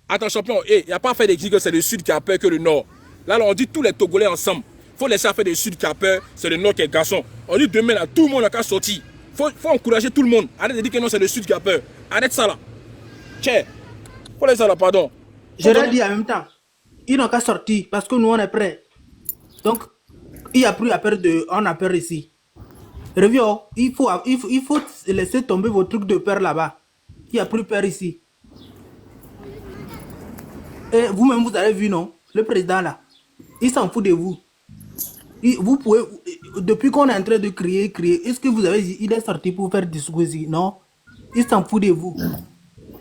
Attends, champion. Il n'y a pas à faire des que c'est le sud qui a peur que le nord. Là, on dit tous les Togolais ensemble. Il faut laisser faire le sud qui a peur, c'est le nord qui est garçon. On dit demain là, tout le monde a qu'à sortir. Faut encourager tout le monde. Arrête de dire que non, c'est le sud qui a peur. Arrête ça là. Tiens. Faut laisser ça là, pardon. Je l'ai dit en même temps. Ils n'ont qu'à sortir parce que nous on est prêts. Donc, il n'y a plus à peur on a peur ici. Reviens, il faut laisser tomber vos trucs de peur là-bas. Il n'y a plus peur ici. Et vous-même, vous avez vu, non? Le président là, il s'en fout de vous. Vous pouvez, depuis qu'on est en train de crier, est-ce que vous avez dit, il est sorti pour faire discours ici? Non, il s'en fout de vous.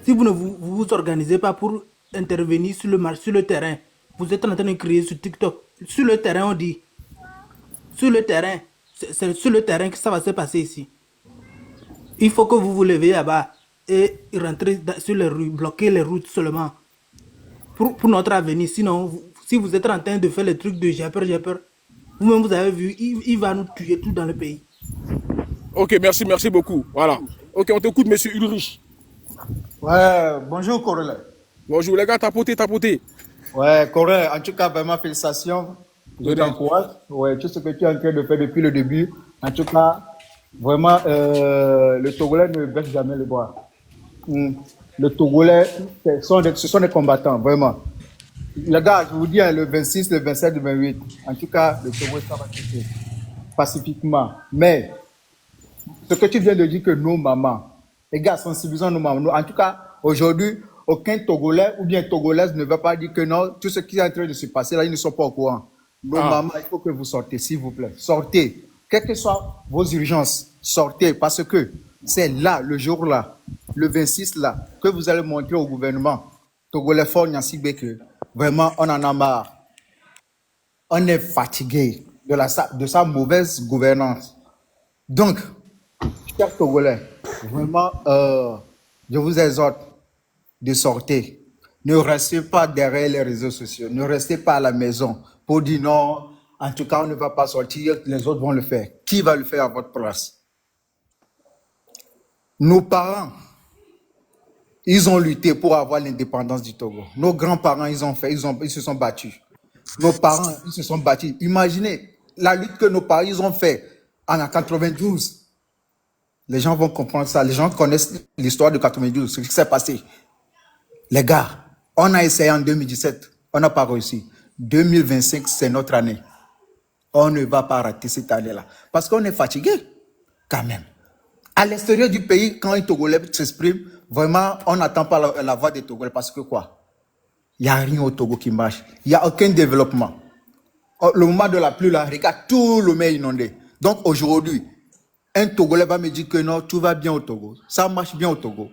Si vous ne vous organisez pas pour intervenir sur le terrain, vous êtes en train de crier sur TikTok. Sur le terrain, on dit. Sur le terrain, c'est sur le terrain que ça va se passer ici. Il faut que vous vous leviez là-bas et rentrez sur les rues, bloquer les routes seulement. Pour notre avenir. Sinon, si vous êtes en train de faire les trucs de j'ai peur, vous-même vous avez vu, il va nous tuer tout dans le pays. Ok, merci beaucoup. Voilà. Ok, on t'écoute, monsieur Ulrich. Ouais, bonjour Corel. Bonjour les gars, tapotez. Ouais, Corel, en tout cas, vraiment félicitations. Je t'encourage. Ouais, tout ce que tu es en train de faire depuis le début. En tout cas, vraiment, le Togolais ne baisse jamais les bras. Le Togolais, ce sont des combattants, vraiment. Les gars, je vous dis, le 26, le 27, le 28, en tout cas, le Togo, ça va se faire pacifiquement. Mais, ce que tu viens de dire que nos mamans, les gars, sensibilisons nos mamans. En tout cas, aujourd'hui, aucun Togolais ou bien Togolaise ne va pas dire que non, tout ce qui est en train de se passer là, ils ne sont pas au courant. Nos mamans, il faut que vous sortez, s'il vous plaît. Sortez. Quelles que soient vos urgences, sortez. Parce que c'est là, le jour là, le 26 là, que vous allez montrer au gouvernement Togolais fort Nyansibé que vraiment, on en a marre. On est fatigué de sa mauvaise gouvernance. Donc, chers Togolais, vraiment, je vous exhorte de sortir. Ne restez pas derrière les réseaux sociaux. Ne restez pas à la maison pour dire non, en tout cas, on ne va pas sortir, les autres vont le faire. Qui va le faire à votre place? Nos parents, ils ont lutté pour avoir l'indépendance du Togo. Nos grands-parents, ils se sont battus. Nos parents, ils se sont battus. Imaginez la lutte que nos parents, ils ont fait en 92. Les gens vont comprendre ça. Les gens connaissent l'histoire de 92, ce qui s'est passé. Les gars, on a essayé en 2017. On n'a pas réussi. 2025, c'est notre année. On ne va pas rater cette année-là. Parce qu'on est fatigué, quand même. À l'extérieur du pays, quand un Togolais s'exprime, vraiment, on n'attend pas la voix des Togolais parce que quoi? Il n'y a rien au Togo qui marche. Il n'y a aucun développement. Le moment de la pluie, là, regarde, tout le monde est inondé. Donc aujourd'hui, un Togolais va me dire que non, tout va bien au Togo. Ça marche bien au Togo.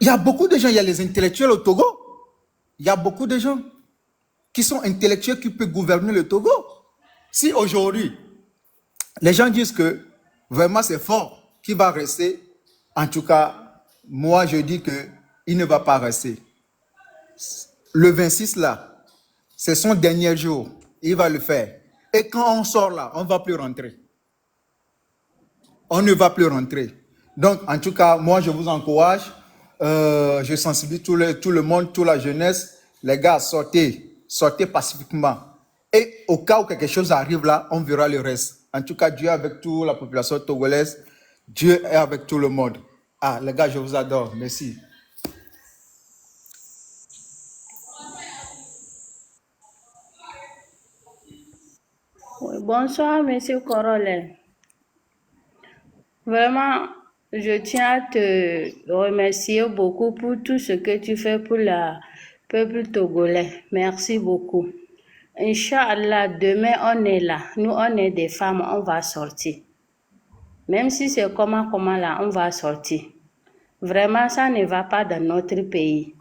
Il y a beaucoup de gens, il y a les intellectuels au Togo. Il y a beaucoup de gens qui sont intellectuels qui peuvent gouverner le Togo. Si aujourd'hui, les gens disent que vraiment c'est fort, qui va rester, en tout cas, moi je dis qu'il ne va pas rester. Le 26 là, c'est son dernier jour, il va le faire. Et quand on sort là, on ne va plus rentrer. On ne va plus rentrer. Donc, en tout cas, moi je vous encourage, je sensibilise tout le monde, toute la jeunesse. Les gars, sortez pacifiquement. Et au cas où quelque chose arrive là, on verra le reste. En tout cas, Dieu est avec toute la population togolaise. Dieu est avec tout le monde. Ah, les gars, je vous adore. Merci. Oui, bonsoir, Monsieur Corolle. Vraiment, je tiens à te remercier beaucoup pour tout ce que tu fais pour le peuple togolais. Merci beaucoup. Inch'Allah, demain on est là. Nous, on est des femmes, on va sortir. Même si c'est comment là, on va sortir. Vraiment, ça ne va pas dans notre pays.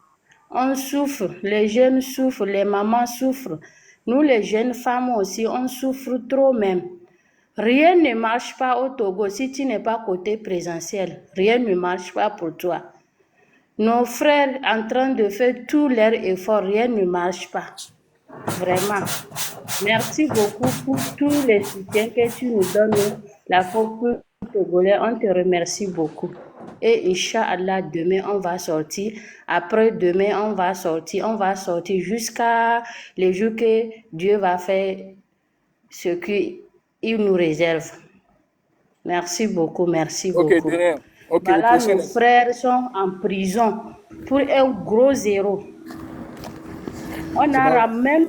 On souffre, les jeunes souffrent, les mamans souffrent. Nous, les jeunes femmes aussi, on souffre trop même. Rien ne marche pas au Togo si tu n'es pas côté présentiel. Rien ne marche pas pour toi. Nos frères en train de faire tous leurs efforts, rien ne marche pas. Vraiment. Merci beaucoup pour tous les soutiens que tu nous donnes. La peuple togolais, on te remercie beaucoup. Et Inch'Allah, demain, on va sortir. Après demain, on va sortir. On va sortir jusqu'à les jours que Dieu va faire ce qu'il nous réserve. Merci beaucoup, merci beaucoup. Voilà, nos frères sont en prison pour un gros zéro. On a même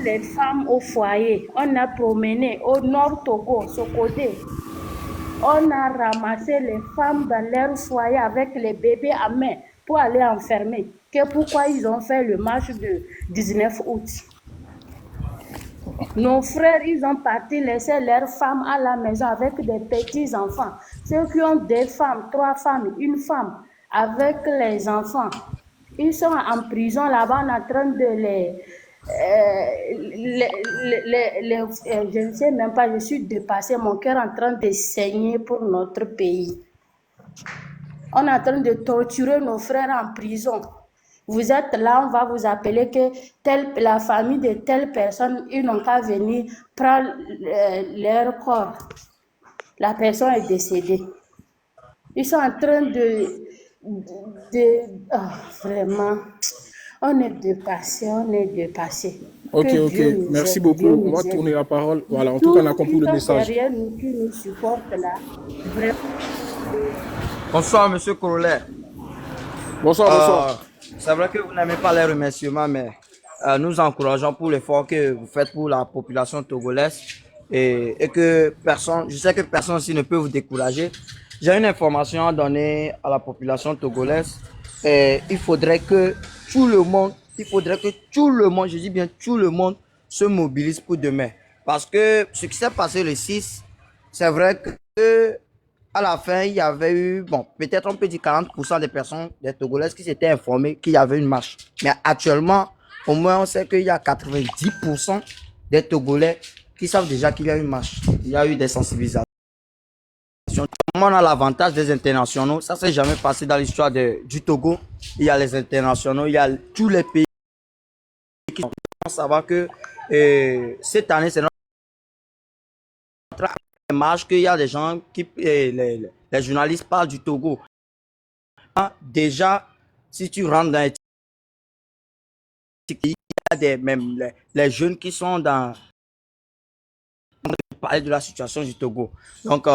les femmes au foyer. On a promené au nord Togo, ce côté. On a ramassé les femmes dans leur foyer avec les bébés à main pour aller enfermer. que pourquoi ils ont fait le marche de 19 août. Nos frères, ils ont parti laisser leurs femmes à la maison avec des petits-enfants. Ceux qui ont des femmes, 3 femmes, une femme, avec les enfants, ils sont en prison là-bas, on est en train de je ne sais même pas, je suis dépassée, mon cœur est en train de saigner pour notre pays. On est en train de torturer nos frères en prison. Vous êtes là, on va vous appeler que la famille de telle personne, ils n'ont qu'à venir prendre leur corps. La personne est décédée. Ils sont en train vraiment, on est dépassé. Ok, merci beaucoup. On va tourner la parole. Voilà, en tout cas, on a compris le message. Derrière nous, qui nous supportent là, vraiment. Bonsoir, monsieur Corollaire. Bonsoir. C'est vrai que vous n'aimez pas les remerciements, mais nous encourageons pour l'effort que vous faites pour la population togolaise et que personne, je sais que personne ici ne peut vous décourager. J'ai une information à donner à la population togolaise et il faudrait que tout le monde, je dis bien tout le monde, se mobilise pour demain. Parce que ce qui s'est passé le 6, c'est vrai que à la fin, il y avait eu, bon, peut-être on peut dire 40% des personnes, des Togolaises qui s'étaient informées qu'il y avait une marche. Mais actuellement, au moins, on sait qu'il y a 90% des Togolais qui savent déjà qu'il y a une marche. Il y a eu des sensibilisations. On a l'avantage des internationaux. Ça s'est jamais passé dans l'histoire du Togo. Il y a les internationaux, il y a tous les pays qui vont savoir que cette année, c'est notre marche qu'il y a des gens qui, les journalistes parlent du Togo. Déjà, si tu rentres dans il y a même les jeunes qui sont dans parler de la situation du Togo. Donc,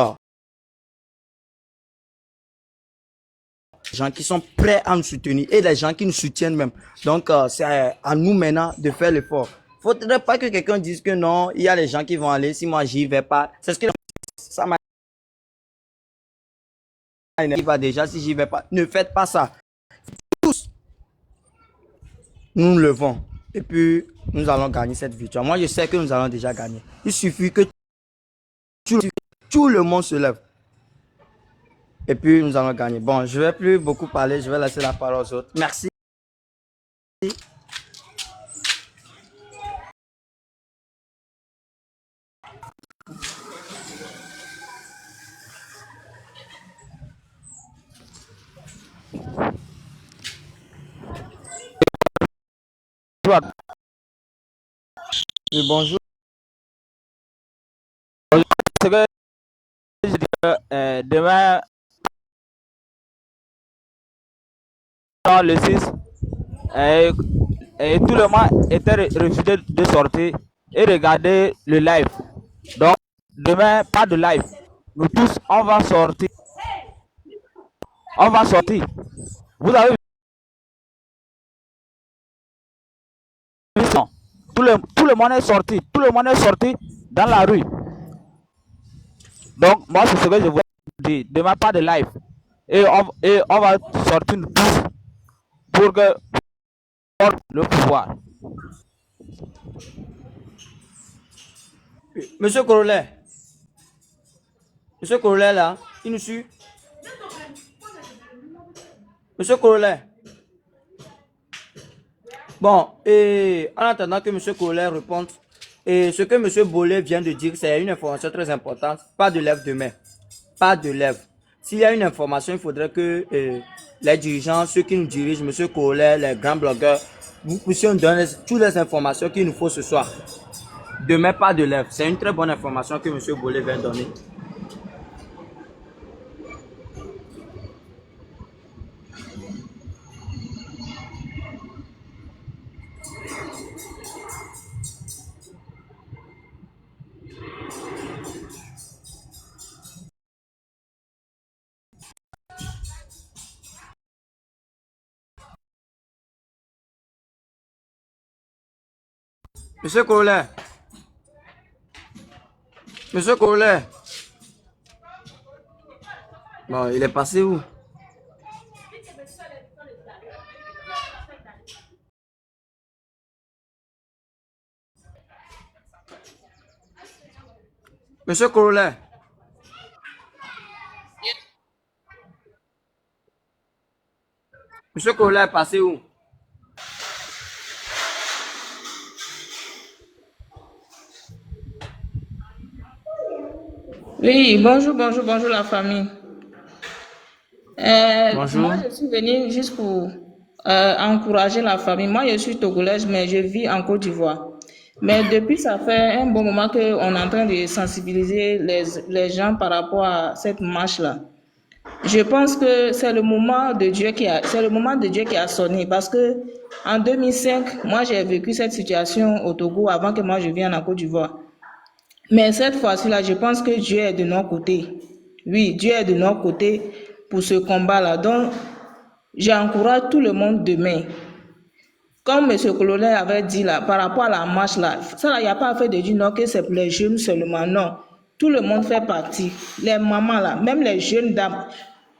gens qui sont prêts à nous soutenir et les gens qui nous soutiennent même. Donc, c'est à nous maintenant de faire l'effort. Il ne faudrait pas que quelqu'un dise que non, il y a les gens qui vont aller, si moi j'y vais pas. C'est ce que ça m'a il va déjà, si j'y vais pas. Ne faites pas ça. Tous, nous nous levons et puis nous allons gagner cette victoire. Moi, je sais que nous allons déjà gagner. Il suffit que tout le monde se lève. Et puis, nous allons gagner. Bon, je ne vais plus beaucoup parler. Je vais laisser la parole aux autres. Merci. Oui, bonjour. Ce que je dis que demain, le 6, et tout le monde était refusé de sortir et regarder le live. Donc, demain, pas de live. Nous tous, on va sortir. On va sortir. Vous avez vu ça? Tout le monde est sorti. Tout le monde est sorti dans la rue. Donc, moi, c'est ce que je vous dis. Demain, pas de live. Et on va sortir tous pour que le pouvoir. Monsieur Corollaire. Monsieur Corollaire, là, il nous suit. Monsieur Corollaire. Bon, et en attendant que monsieur Corollaire réponde, et ce que monsieur Bollet vient de dire, c'est une information très importante. Pas de lèvres demain. Pas de lèvres. S'il y a une information, il faudrait que les dirigeants, ceux qui nous dirigent, monsieur Corollaire, les grands blogueurs, vous puissiez nous donner toutes les informations qu'il nous faut ce soir. Demain, pas de lèvres. C'est une très bonne information que monsieur Bollet vient de donner. Monsieur Corollaire. Monsieur Corollaire. Bon, il est passé où? Monsieur Corollaire, Monsieur Corollaire, passez où? Oui, bonjour, bonjour, bonjour la famille. Bonjour. Moi, je suis venue juste pour encourager la famille. Moi, je suis togolaise, mais je vis en Côte d'Ivoire. Mais depuis, ça fait un bon moment qu'on est en train de sensibiliser les gens par rapport à cette marche-là. Je pense que c'est le moment de Dieu c'est le moment de Dieu qui a sonné parce que en 2005, moi, j'ai vécu cette situation au Togo avant que moi je vienne en Côte d'Ivoire. Mais cette fois-ci-là, je pense que Dieu est de notre côté. Oui, Dieu est de notre côté pour ce combat-là. Donc, j'encourage tout le monde demain. Comme M. Colonel avait dit là, par rapport à la marche là, ça là, il n'y a pas à faire de dire non que c'est pour les jeunes seulement. Non, tout le monde fait partie. Les mamans là, même les jeunes dames,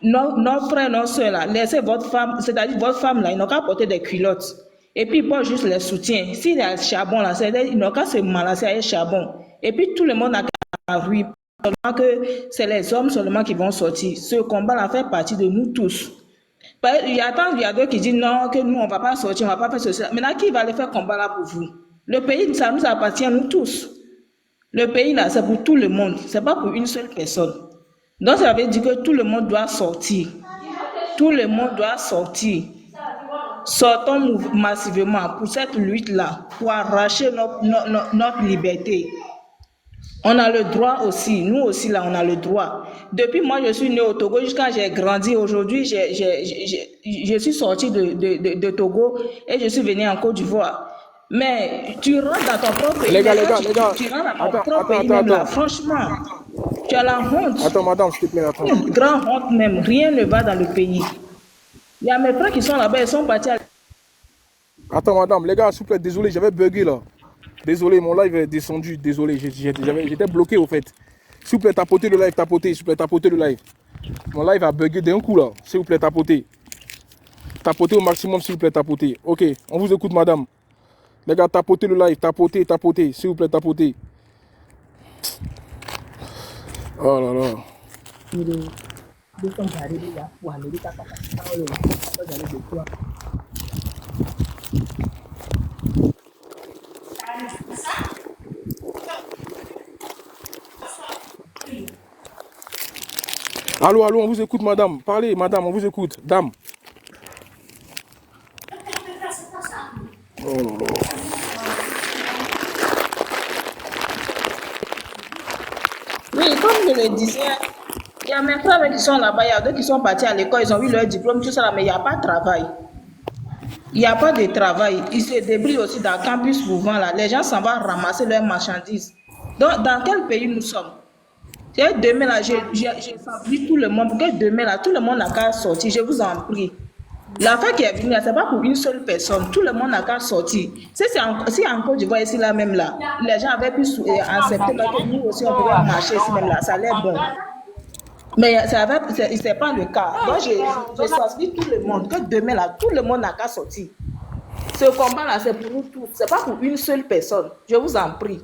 nos frères, nos soeurs là, laissez votre femme, c'est-à-dire votre femme là, ils n'ont qu'à porter des culottes. Et puis pas juste les soutiens. S'il y a le charbon là, c'est-à-dire ils n'ont qu'à se malasser avec le charbon. Et puis tout le monde a qu'à la rue. Seulement que c'est les hommes seulement qui vont sortir. Ce combat là fait partie de nous tous. Il y a d'autres qui disent non, que nous, on ne va pas sortir, on ne va pas faire ceci. Maintenant, qui va aller faire combat là pour vous? Le pays, ça nous appartient, nous tous. Le pays là, c'est pour tout le monde, ce n'est pas pour une seule personne. Donc, ça veut dire que tout le monde doit sortir. Tout le monde doit sortir. Sortons massivement pour cette lutte-là, pour arracher notre liberté. On a le droit aussi, nous aussi là, on a le droit. Depuis moi, je suis né au Togo jusqu'à j'ai grandi. Aujourd'hui, je suis sorti de Togo et je suis venu en Côte d'Ivoire. Mais tu rentres dans ton propre pays. Les gars, tu rentres dans ton propre pays même là, franchement, tu as la honte. Attends, madame, s'il te plaît, attends. Une grande honte même, rien ne va dans le pays. Il y a mes frères qui sont là-bas, ils sont partis à... Attends, madame, les gars, s'il vous plaît, désolé, j'avais bugué là. Désolé, mon live est descendu, désolé, j'étais bloqué au fait. S'il vous plaît, tapotez le live, tapotez, s'il vous plaît, tapotez le live. Mon live a bugué d'un coup là, s'il vous plaît, tapotez. Tapotez au maximum, s'il vous plaît, tapotez. Ok, on vous écoute, madame. Les gars, tapotez le live, tapotez, tapotez, s'il vous plaît, tapotez. Oh là là. Allô, allô, on vous écoute, madame. Parlez, madame, on vous écoute. Dame. Oh là là. Oui, comme je le disais, il y a mes frères qui sont là-bas, il y a d'autres qui sont partis à l'école, ils ont eu leur diplôme, tout ça là, mais il n'y a pas de travail. Il n'y a pas de travail. Ils se débrouillent aussi dans le campus souvent là. Les gens s'en vont ramasser leurs marchandises. Donc, dans quel pays nous sommes? Et demain là, j'ai senti tout le monde, pour que demain là, tout le monde n'a qu'à sortir, je vous en prie. L'affaire qui est venue là, ce n'est pas pour une seule personne, tout le monde n'a qu'à sortir. Si en Côte d'Ivoire ici là même là, les gens avaient pu accepter que nous aussi on pouvait marcher ici même là, ça allait bon. Mais ce n'est pas le cas. Donc je sensibilise tout le monde, que demain là, tout le monde n'a qu'à sortir. Ce combat là, c'est pour nous tous, ce n'est pas pour une seule personne, je vous en prie.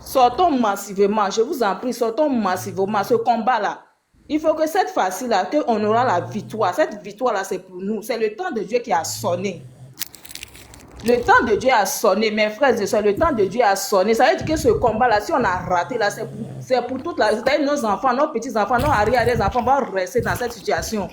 Sortons massivement, je vous en prie, sortons massivement ce combat-là. Il faut que cette fois-ci-là, qu'on aura la victoire. Cette victoire-là, c'est pour nous. C'est le temps de Dieu qui a sonné. Le temps de Dieu a sonné, mes frères et sœurs, le temps de Dieu a sonné. Ça veut dire que ce combat-là, si on a raté, là, c'est pour toute la... C'est-à-dire nos enfants, nos petits-enfants, nos arrière-enfants vont rester dans cette situation.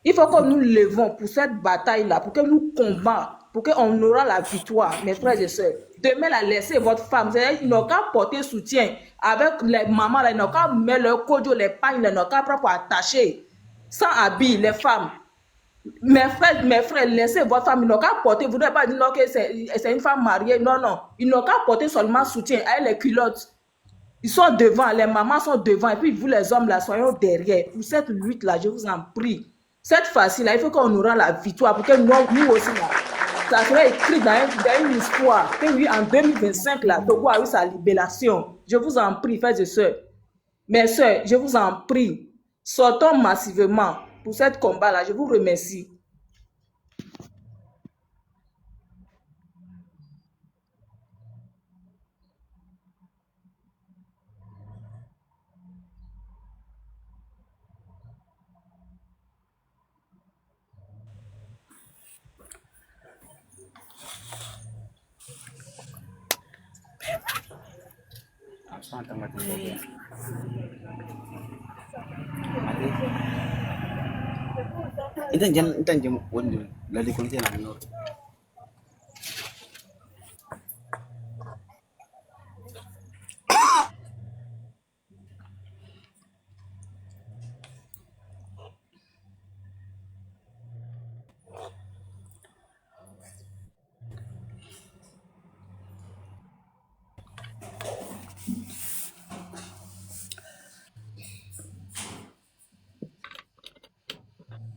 Il faut que nous levons pour cette bataille-là, pour que nous combattons, pour qu'on aura la victoire, mes frères et sœurs. Demain, là, laissez votre femme. Ils n'ont qu'à porter soutien. Avec les mamans, là, ils n'ont qu'à mettre leur kojo, les pagnes, ils n'ont qu'à attacher. Sans habit, les femmes. Mes frères, laissez votre femme. Ils n'ont qu'à porter. Vous ne devez pas dire non, que c'est une femme mariée. Non, non. Ils n'ont qu'à porter seulement soutien. Avec les culottes. Ils sont devant. Les mamans sont devant. Et puis, vous, les hommes, là, soyons derrière. Pour cette lutte-là, je vous en prie. Cette fois-ci-là, il faut qu'on aura la victoire. Pour que nous aussi, là, ça sera écrit dans une histoire que oui, en 2025, là, Togo a eu sa libération. Je vous en prie, frères et sœurs. Mes sœurs, je vous en prie, sortons massivement pour ce combat-là. Je vous remercie. Intan jam wonde la de konte na no.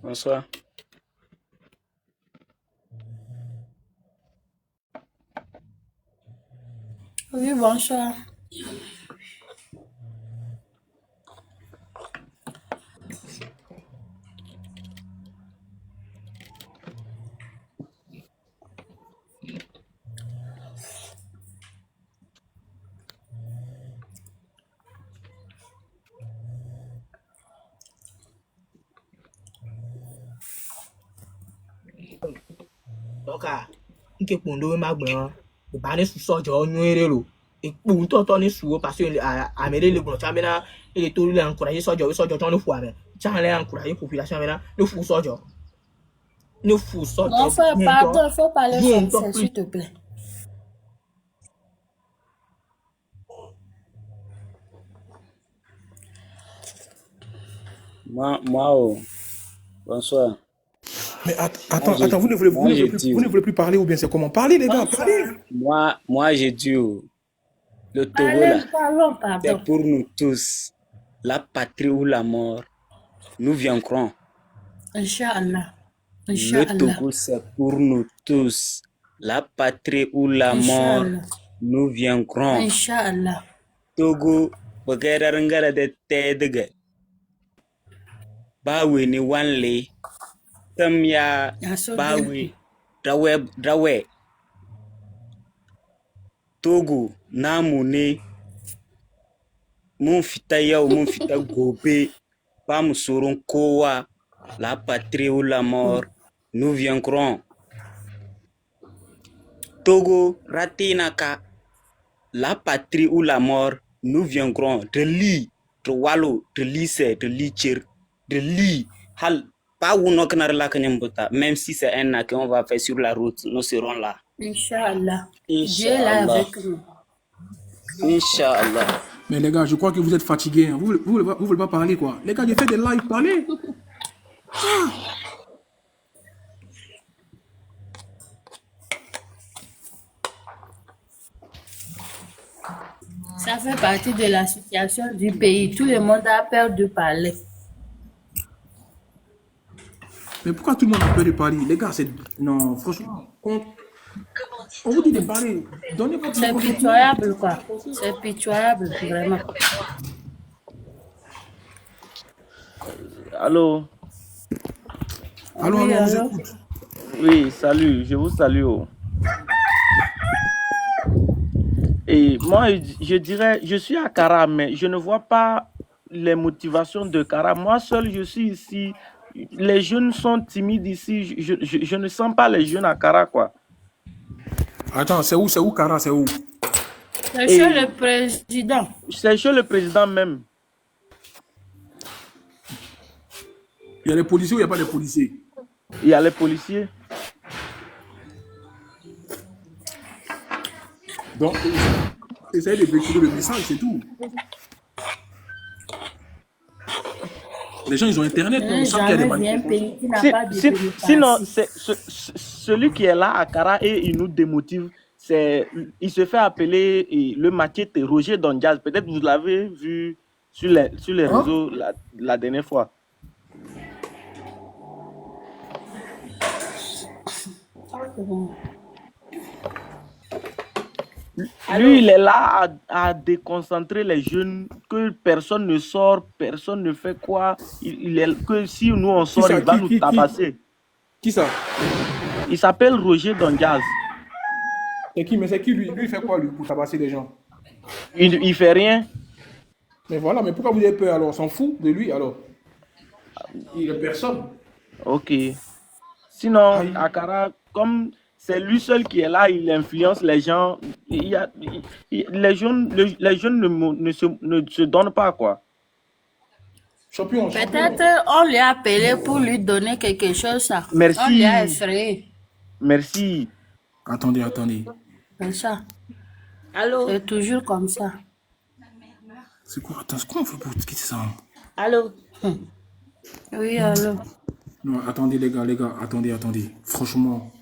Bonsoir. Oui, bonsoir. Donc, nke kpondo ma gbon o ba ni susojo nyere lo epo nto to ni suwo parce que amere le gbon chamena e to le encourager sojo ton le fu ave chan le encourager population mena le fu sojo Non, frère, pardon, il faut parler français, s'il te plaît. Moi, bonsoir. Mais attends, vous ne voulez plus parler ou bien c'est comment? Parlez les gars, parlez. Moi j'ai dit le Togo Parlons, là, c'est pour nous tous. La patrie ou la mort, nous viendrons. Inch'Allah. Le Togo c'est pour nous tous. La patrie ou la mort, nous viendrons. Inch'Allah. Togo, bagera ngara de tedege. Bawe ni wanle. Tamya bawe drawe Togo namu ne mun fita yau mun fita gobe ba mu tsoron kowa. La patrie ou la mort, nous viendrons. Togo ratinaka, la patrie ou la mort, nous viendrons. De li, de walo, de lycée, de lichir, de li hal. Pas où nous même si c'est un acte qu'on va faire sur la route, nous serons là. Inch'Allah. Dieu est là avec nous. Inch'Allah. Mais les gars, je crois que vous êtes fatigués. Hein. Vous voulez pas parler quoi? Les gars, j'ai fait des lives, parlez. Ça fait partie de la situation du pays. Tout le monde a peur de parler. Mais pourquoi tout le monde a peur de parler? Les gars, c'est... Non, franchement, on vous dit de parler. Donnez votre... C'est pitoyable, quoi. C'est pitoyable, vraiment. Allô? Allô, Oui, on vous allô? écoute. Oui, salut, je vous salue. Et moi, je dirais, je suis à Kara, mais je ne vois pas les motivations de Kara. Moi seul, je suis ici. Les jeunes sont timides ici. Je ne sens pas les jeunes à Kara, quoi. Attends, c'est où Kara, c'est où? C'est chez le président. C'est chez le président même. Il y a les policiers ou il n'y a pas de policiers? Il y a les policiers. Donc, essayez de véhiculer le message, c'est tout. Les gens, ils ont Internet, on sent qu'il y a des manifestations. Sinon, celui qui est là à Kara et il nous démotive, il se fait appeler le machete Roger Dondiaz. Peut-être vous l'avez vu sur les réseaux la dernière fois. Lui, il est là à déconcentrer les jeunes, que personne ne sort, personne ne fait quoi. Que si nous on sort, il va nous tabasser. Qui ça? Il s'appelle Roger Dondiaz. C'est qui? Mais c'est qui lui? Lui, il fait quoi lui pour tabasser les gens? Il fait rien. Mais voilà, mais pourquoi vous avez peur alors? On s'en fout de lui alors? Il est personne. Ok. Sinon, à Kara, comme c'est lui seul qui est là, il influence les gens. Les jeunes ne se donnent pas, quoi. Champion, Peut-être on lui a appelé pour lui donner quelque chose. Ça. Merci. On lui a effrayé. Merci. Attendez. C'est ça. Allô? C'est toujours comme ça. C'est quoi? Attends, comment on fait pour quitter ça? Allô? Oui, allô. Non, attendez les gars, attendez. Franchement,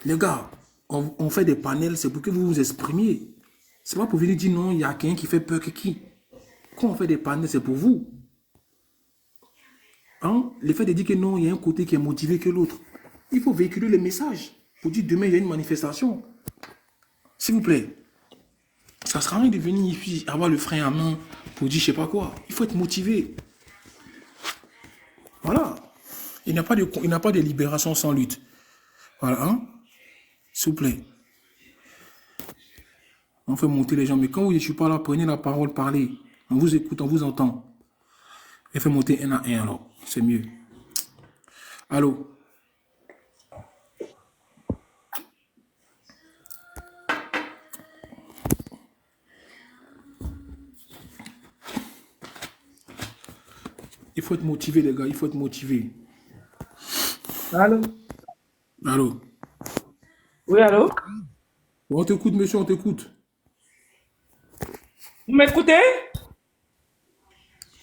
les gars, on fait des panels, c'est pour que vous vous exprimiez. C'est pas pour venir dire non, il y a quelqu'un qui fait peur que qui. Quand on fait des panels, c'est pour vous. Hein? Le fait de dire que non, il y a un côté qui est motivé que l'autre. Il faut véhiculer le message pour dire demain, il y a une manifestation. S'il vous plaît. Ça sert à rien de venir ici avoir le frein à main pour dire je sais pas quoi. Il faut être motivé. Voilà. Il n'y a pas de libération sans lutte. Voilà, hein? S'il vous plaît. On fait monter les gens. Mais quand je ne suis pas là, prenez la parole, parlez. On vous écoute, on vous entend. Et fait monter un à un alors. C'est mieux. Allô? Il faut être motivé, les gars. Il faut être motivé. Allô? Allô? Oui, allô? On t'écoute, monsieur, on t'écoute. Vous m'écoutez?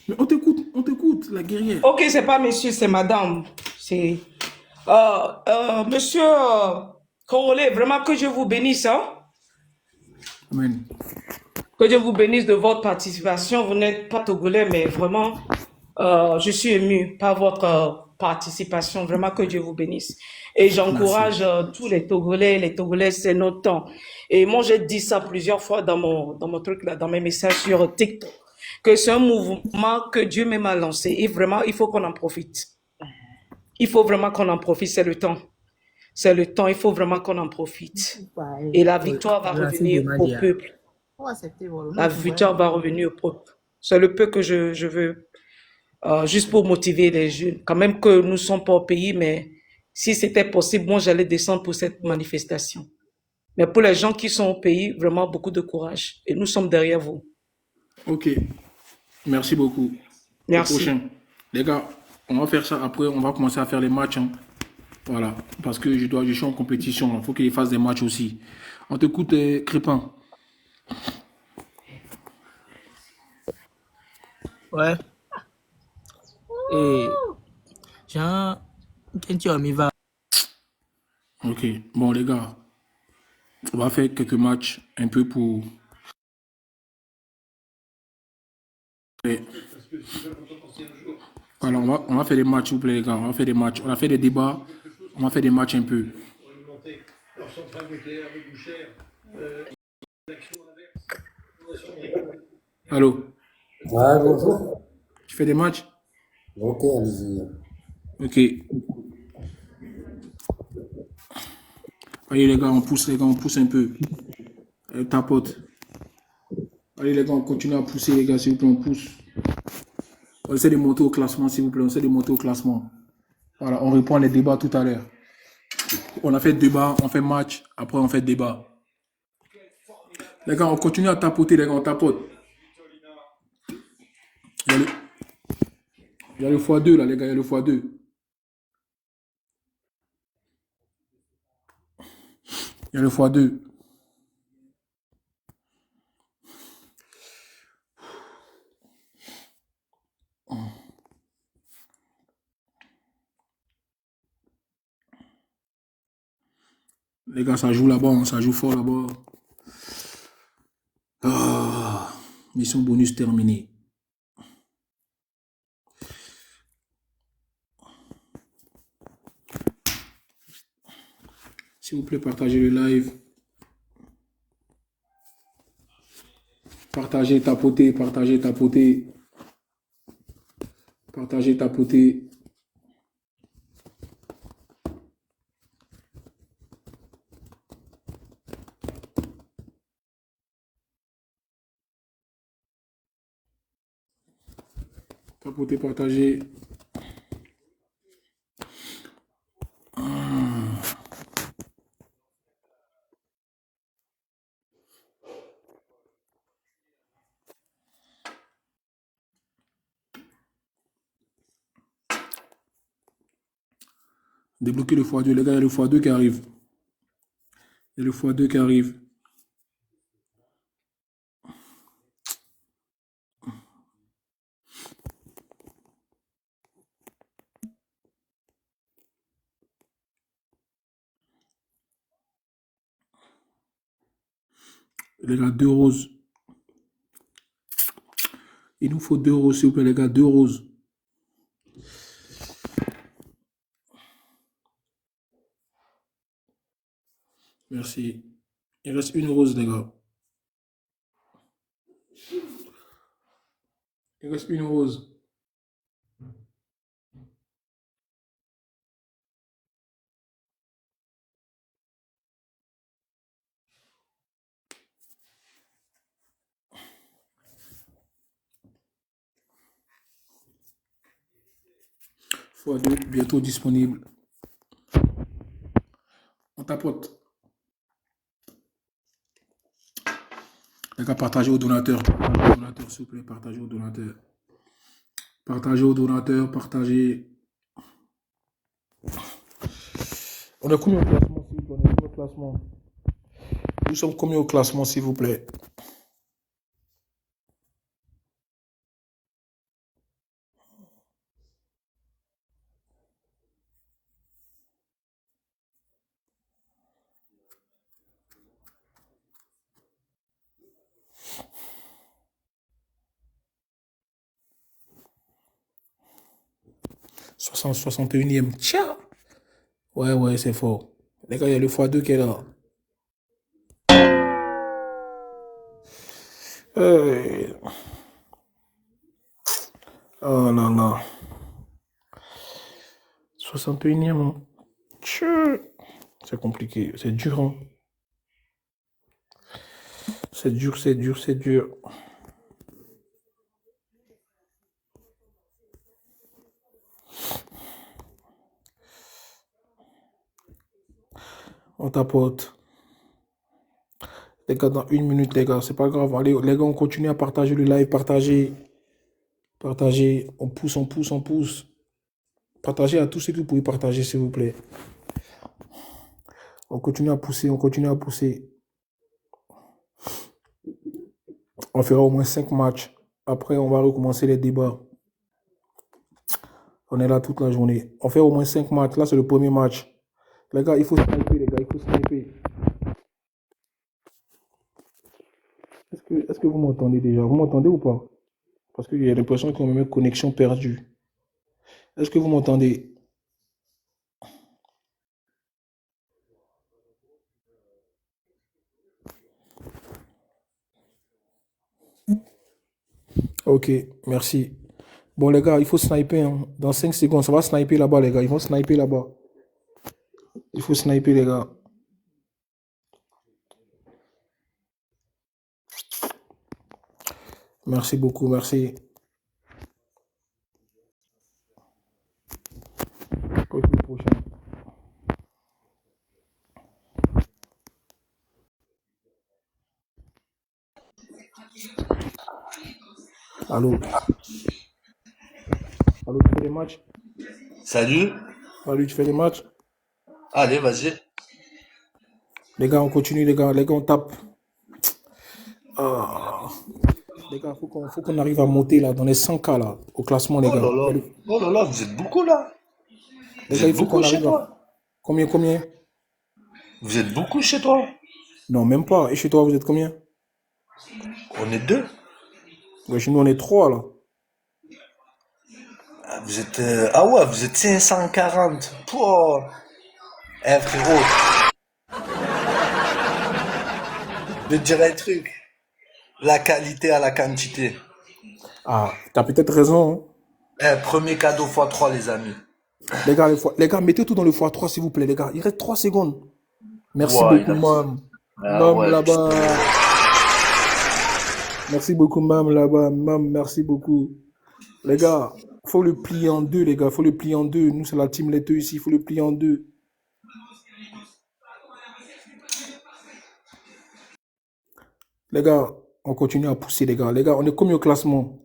Mais on t'écoute, la guerrière. Ok, c'est pas monsieur, c'est madame. C'est. Monsieur Congolais, vraiment que Dieu vous bénisse, hein? Amen. Que Dieu vous bénisse de votre participation. Vous n'êtes pas Togolais, mais vraiment, je suis ému par votre participation. Vraiment, que Dieu vous bénisse. Et j'encourage tous les Togolais, c'est notre temps. Et moi, j'ai dit ça plusieurs fois dans mon truc, là, dans mes messages sur TikTok, que c'est un mouvement que Dieu même a lancé. Et vraiment, il faut qu'on en profite. Il faut vraiment qu'on en profite, c'est le temps. C'est le temps, il faut vraiment qu'on en profite. Et la victoire va revenir au peuple. La victoire va revenir au peuple. C'est le peu que je veux, juste pour motiver les jeunes. Quand même que nous ne sommes pas au pays, mais si c'était possible, moi j'allais descendre pour cette manifestation. Mais pour les gens qui sont au pays, vraiment beaucoup de courage. Et nous sommes derrière vous. Ok. Merci beaucoup. Merci. Au prochain. Les gars, on va faire ça après. On va commencer à faire les matchs. Hein. Voilà. Parce que je suis en compétition. Il faut qu'il fasse des matchs aussi. On t'écoute, Crépin. Ouais. Et Jean, quand tu m'y vas. Ok. Bon, les gars, on va faire quelques matchs un peu pour... Voilà, on va faire des matchs, s'il vous plaît, les gars. On va faire des matchs. On a fait des débats. On va faire des matchs un peu. Allô? Ouais, bonjour. Tu fais des matchs? Ok, allez-y. Ok. Allez, les gars, on pousse un peu. Tapote. Allez, les gars, on continue à pousser, les gars, s'il vous plaît, on pousse. On essaie de monter au classement, s'il vous plaît. On essaie de monter au classement. Voilà, on reprend les débats tout à l'heure. On a fait débat, on fait match, après on fait débat. Les gars, on continue à tapoter, les gars, on tapote. Il y a le x2 là, les gars, il y a le x2. Il y a le x2. Les gars, ça joue là-bas, hein, ça joue fort là-bas. Ah, mission bonus terminée. S'il vous plaît, partagez le live. Partagez, tapotez, partagez, tapotez. Partagez, tapotez. Tapotez, partagez. Débloquez le x2, les gars, il y a le x2 qui arrive. Il y a le x2 qui arrive. Les gars, 2 roses. Il nous faut 2 roses, s'il vous plaît, les gars, 2 roses. Merci. Il reste 1 rose, les gars. Il reste 1 rose. x2, bientôt disponible. On tapote. Les gars, partagez aux donateurs. Partagez aux donateurs, s'il vous plaît. Partagez aux donateurs. Partagez aux donateurs. Partagez. On est combien au classement, s'il vous plaît? On est combien au classement? Nous sommes combien au classement, s'il vous plaît? « 61e. Tiens! Ouais, c'est fort. Les gars, il y a le x2 qui est là. Oh là là. 61e. C'est compliqué. C'est dur, hein. C'est dur. On tapote. Les gars, dans 1 minute, les gars, c'est pas grave. Allez, les gars, on continue à partager le live. Partagez. On pousse. Partagez à tous ceux que vous pouvez partager, s'il vous plaît. On continue à pousser. On fera au moins 5 matchs. Après, on va recommencer les débats. On est là toute la journée. On fait au moins 5 matchs. Là, c'est le premier match. Les gars, il faut sniper, les gars. Il faut sniper. Est-ce que vous m'entendez déjà? Vous m'entendez ou pas? Parce que j'ai l'impression qu'on a une connexion perdue. Est-ce que vous m'entendez? Ok, merci. Bon, les gars, il faut sniper, hein. Dans 5 secondes, ça va sniper là-bas, les gars. Ils vont sniper là-bas. Il faut sniper, les gars. Merci beaucoup, merci. Ok, prochain. Allô? Allô, tu fais des matchs? Salut. Allô, tu fais des matchs? Allez, vas-y. Les gars, on continue, les gars. Les gars, on tape. Ah. Les gars, faut qu'on arrive à monter là, dans les 100K là, au classement, les gars. Oh là là, vous êtes beaucoup là. Les Vous gars, êtes il faut qu'on beaucoup chez arrive à... toi. Combien? Vous êtes beaucoup chez toi. Non, même pas. Et chez toi, vous êtes combien? On est 2. Ouais, chez nous, on est 3 là. Ah, vous êtes... Ah ouais, vous êtes 540. Pouah. Eh frérot. Je vais te dire un truc. La qualité à la quantité. Ah, t'as peut-être raison. Eh, premier cadeau x3 les amis. Les gars, mettez tout dans le x3 s'il vous plaît, les gars. Il reste 3 secondes. Merci Ouais, beaucoup, Mam. Ah Mam ouais, là-bas. Merci beaucoup, Mam là-bas. Mam, merci beaucoup. Les gars, faut le plier en deux, les gars. Faut le plier en deux. Nous, c'est la team Letteux ici. Faut le plier en deux. Les gars, on continue à pousser, les gars. Les gars, on est combien au classement?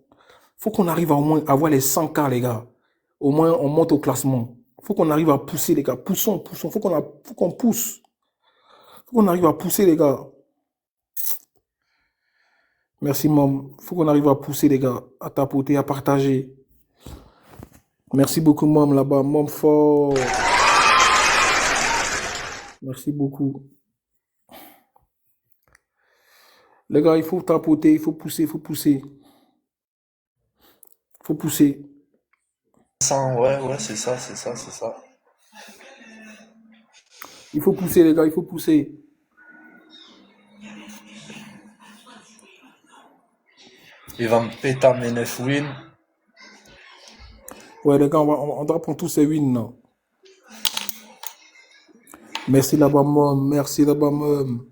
Faut qu'on arrive à au moins avoir les 100K, les gars. Au moins, on monte au classement. Faut qu'on arrive à pousser, les gars. Poussons. Faut qu'on pousse. Faut qu'on arrive à pousser, les gars. Merci, Mom. Faut qu'on arrive à pousser, les gars. À tapoter, à partager. Merci beaucoup, Mom, là-bas. Mom fort. Merci beaucoup. Les gars, il faut tapoter, il faut pousser. Faut pousser. Ouais, c'est ça. Il faut pousser, les gars, il faut pousser. Il va me péter mes 9 wins. Ouais, les gars, on doit prendre tous ces wins, là. Merci là-bas, Mom. Merci là-bas, Mom.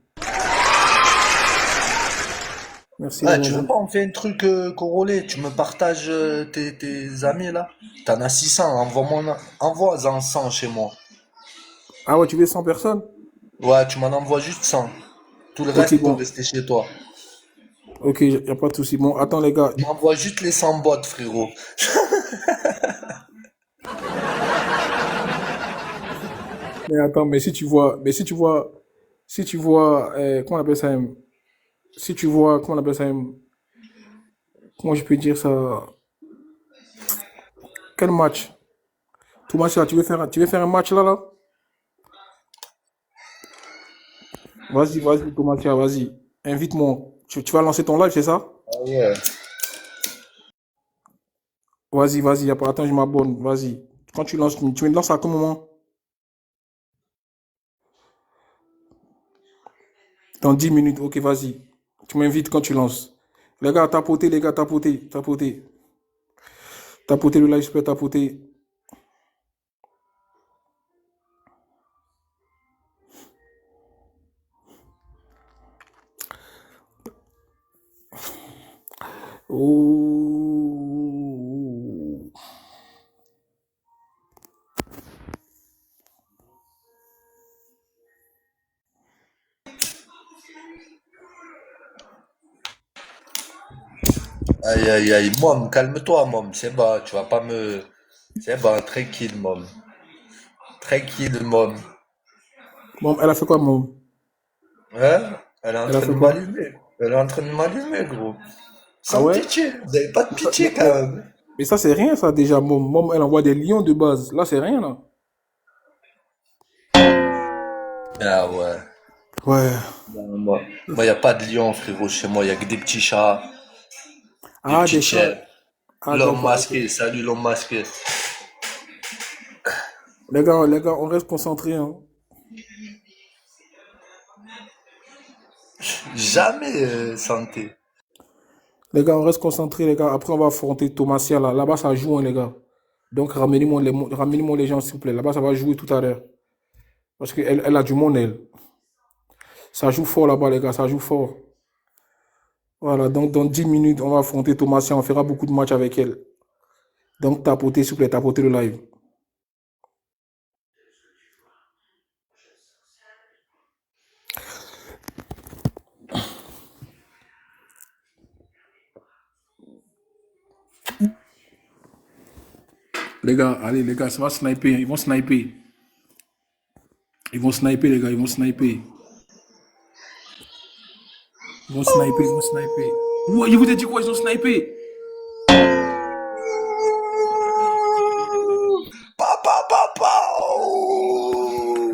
Merci. Ah, tu veux pas, on fait un truc corrélé. Tu me partages tes amis, là. T'en as 600, envoie-en 100 chez moi. Ah ouais, tu veux 100 personnes? Ouais, tu m'en envoies juste 100. Tout le Ok, reste bon. peut rester chez toi. Ok, y a pas de souci. Bon, attends, les gars. Tu m'envoies juste les 100 bots, frérot. Mais attends, mais si tu vois, comment on appelle ça, si tu vois, comment on appelle ça, comment je peux dire ça, quel match? Tout match là, tu veux faire un match là? Vas-y, Thomas, vas-y. Invite-moi. Tu vas lancer ton live, c'est ça? Ah ouais. Vas-y, y a pas, attends, je m'abonne, vas-y. Quand tu lances, tu me lances à quel moment? Dans 10 minutes, ok, vas-y. Tu m'invites quand tu lances. Les gars, tapotez. Tapotez le live, super, tapotez. Oh. Aïe, Mom, calme-toi, Mom. C'est bon, tu vas pas me... C'est bon, tranquille, Mom. Tranquille, Mom. Bon, elle a fait quoi, Mom? Hein? Elle est en Elle a train fait de quoi? m'allumer. Elle est en train de m'allumer, gros. Ah Sans ouais? pitié. Vous avez pas de pitié, quand même. Mais ça, c'est rien, ça, déjà, Mom. Mom, elle envoie des lions de base. Là, c'est rien, là. Ah ouais. Ouais. Moi, y a pas de lion, frérot, chez moi. Y a que des petits chats, des Ah, petits des chats. chiens. Ah, L'homme d'accord, masqué. Salut, l'homme masqué. Les gars, on reste concentrés, hein. Jamais santé. Les gars, on reste concentrés, les gars. Après, on va affronter Thomasia, là. Là-bas, ça joue, hein, les gars. Donc, ramenez-moi les gens, s'il vous plaît. Là-bas, ça va jouer tout à l'heure. Parce qu'elle a du monde, elle. Ça joue fort, là-bas, les gars. Ça joue fort. Voilà, donc dans 10 minutes, on va affronter Thomasia. On fera beaucoup de matchs avec elle. Donc, tapotez, s'il vous plaît, tapotez le live. Les gars, allez, les gars, ça va sniper. Ils vont sniper. Ils vont sniper, les gars. Ils vont sniper. Ouais, je vous ai dit quoi? Ils ont snipé.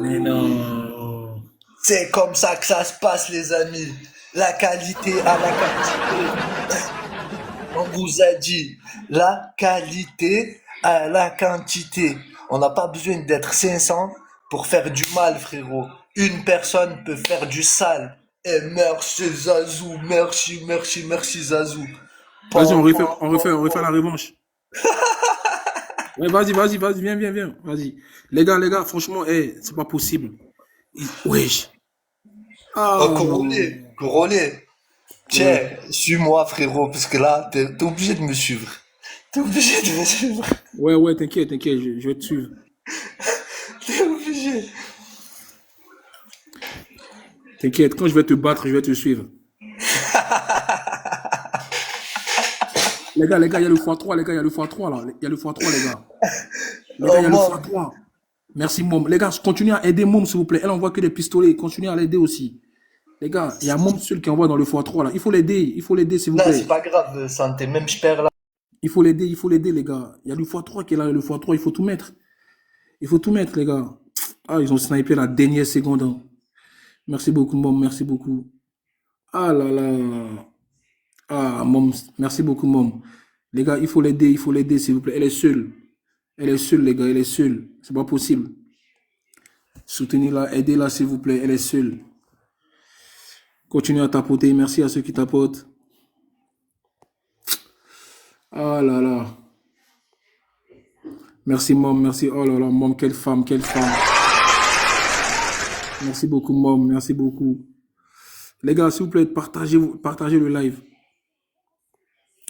Mais non. C'est comme ça que ça se passe, les amis. La qualité à la quantité. On vous a dit, la qualité à la quantité. On n'a pas besoin d'être 500 pour faire du mal, frérot. Une personne peut faire du sale. Et merci Zazou, merci Zazou. Vas-y, on refait la revanche. Ouais, vas-y, viens. Vas-y. Les gars, franchement, c'est pas possible. Wesh. Oh, Corolé. Tiens, Ouais. suis-moi, frérot, parce que là, t'es obligé de me suivre. Ouais, t'inquiète, je vais te suivre. T'es obligé. T'inquiète, quand je vais te battre, je vais te suivre. Les gars, il y a le x3, les gars, il y a le x3, là. Il y a le x3, les gars. Les gars, il y a le x3. Merci, Mom. Les gars, continuez à aider Mom, s'il vous plaît. Elle envoie que des pistolets. Continuez à l'aider aussi. Les gars, il y a Mom seul qui envoie dans le x3 là. Il faut l'aider, s'il vous Non, plaît. c'est pas grave, santé. Même je perds là. Il faut l'aider, les gars. Il y a le x3 qui est là, le x3, il faut tout mettre. Il faut tout mettre, les gars. Ah, ils ont snipé la dernière seconde. Hein. Merci beaucoup, Mom, merci beaucoup. Ah là là. Ah, Mom, merci beaucoup, Mom. Les gars, il faut l'aider, s'il vous plaît. Elle est seule. Elle est seule, les gars, elle est seule. C'est pas possible. Soutenez-la, aidez-la, s'il vous plaît. Elle est seule. Continuez à tapoter. Merci à ceux qui tapotent. Ah là là. Merci, Mom, merci. Oh là là, Mom, quelle femme, quelle femme. Merci beaucoup, Mom, merci beaucoup. Les gars, s'il vous plaît, partagez le live.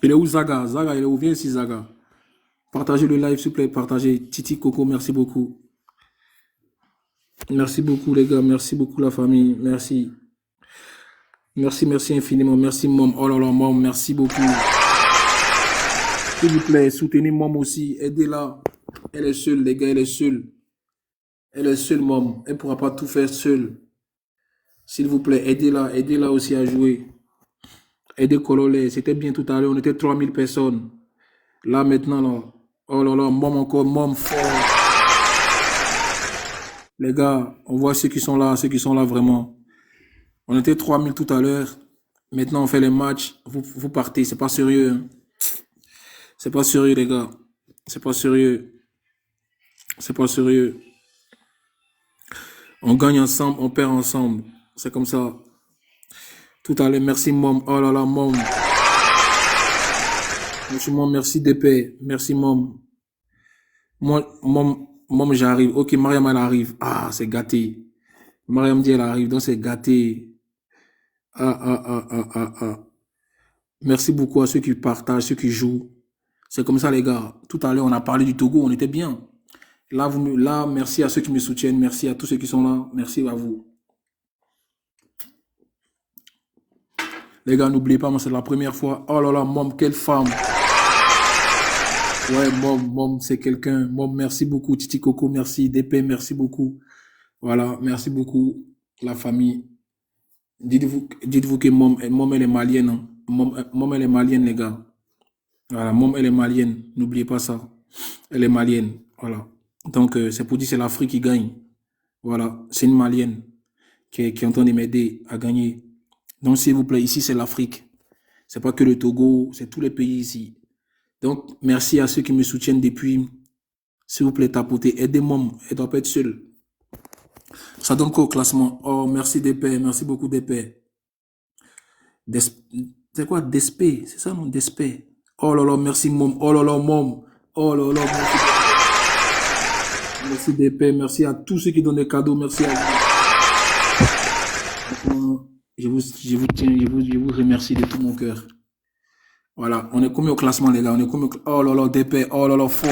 Il est où Zaga? Zaga, il est où? Viens ici, Zaga. Partagez le live, s'il vous plaît, partagez. Titi, Coco, merci beaucoup. Merci beaucoup, les gars, merci beaucoup, la famille, merci. Merci, merci infiniment, merci, Mom. Oh là là, Mom, merci beaucoup. S'il vous plaît, soutenez Mom aussi, aidez-la. Elle est seule, les gars, elle est seule. Elle est seule, Mom. Elle ne pourra pas tout faire seule. S'il vous plaît, aidez-la. Aidez-la aussi à jouer. Aidez Cololé. C'était bien tout à l'heure. On était 3000 personnes. Là, maintenant, là. Oh là là, Mom encore, Mom fort. Les gars, on voit ceux qui sont là vraiment. On était 3000 tout à l'heure. Maintenant, on fait les matchs. Vous partez. C'est pas sérieux. Hein. C'est pas sérieux, les gars. C'est pas sérieux. C'est pas sérieux. On gagne ensemble, on perd ensemble. C'est comme ça. Tout à l'heure, merci, Mom. Oh là là, Mom. Merci, Mom. Merci, DP. Merci, Mom. Mom, j'arrive. Ok, Mariam, elle arrive. Ah, c'est gâté. Mariam dit, elle arrive, donc c'est gâté. Merci beaucoup à ceux qui partagent, ceux qui jouent. C'est comme ça, les gars. Tout à l'heure, on a parlé du Togo, on était bien. Là, merci à ceux qui me soutiennent. Merci à tous ceux qui sont là. Merci à vous. Les gars, n'oubliez pas, moi, c'est la première fois. Oh là là, Mom, quelle femme. Ouais, Mom, c'est quelqu'un. Mom, merci beaucoup. Titi Coco, merci. DP, merci beaucoup. Voilà, merci beaucoup, la famille. Dites-vous que Mom, elle est malienne. Hein. Mom, elle est malienne, les gars. Voilà, Mom, elle est malienne. N'oubliez pas ça. Elle est malienne. Voilà. Donc, c'est pour dire que c'est l'Afrique qui gagne. Voilà. C'est une malienne qui est en train de m'aider à gagner. Donc, s'il vous plaît, ici, c'est l'Afrique. C'est pas que le Togo, c'est tous les pays ici. Donc, merci à ceux qui me soutiennent depuis. S'il vous plaît, tapotez. Aidez Mom. Elle doit pas être seule. Ça donne quoi au classement? Oh, merci DP. Merci beaucoup DP. C'est quoi Despé? C'est ça, non? Despé. Oh là là, merci Mom. Oh là là, Mom. Oh là là, merci. Merci DP. Merci à tous ceux qui donnent des cadeaux. Merci à vous. Je vous remercie de tout mon cœur. Voilà. On est combien au classement, les gars? On est combien Oh là là, DP. Oh là là, fort.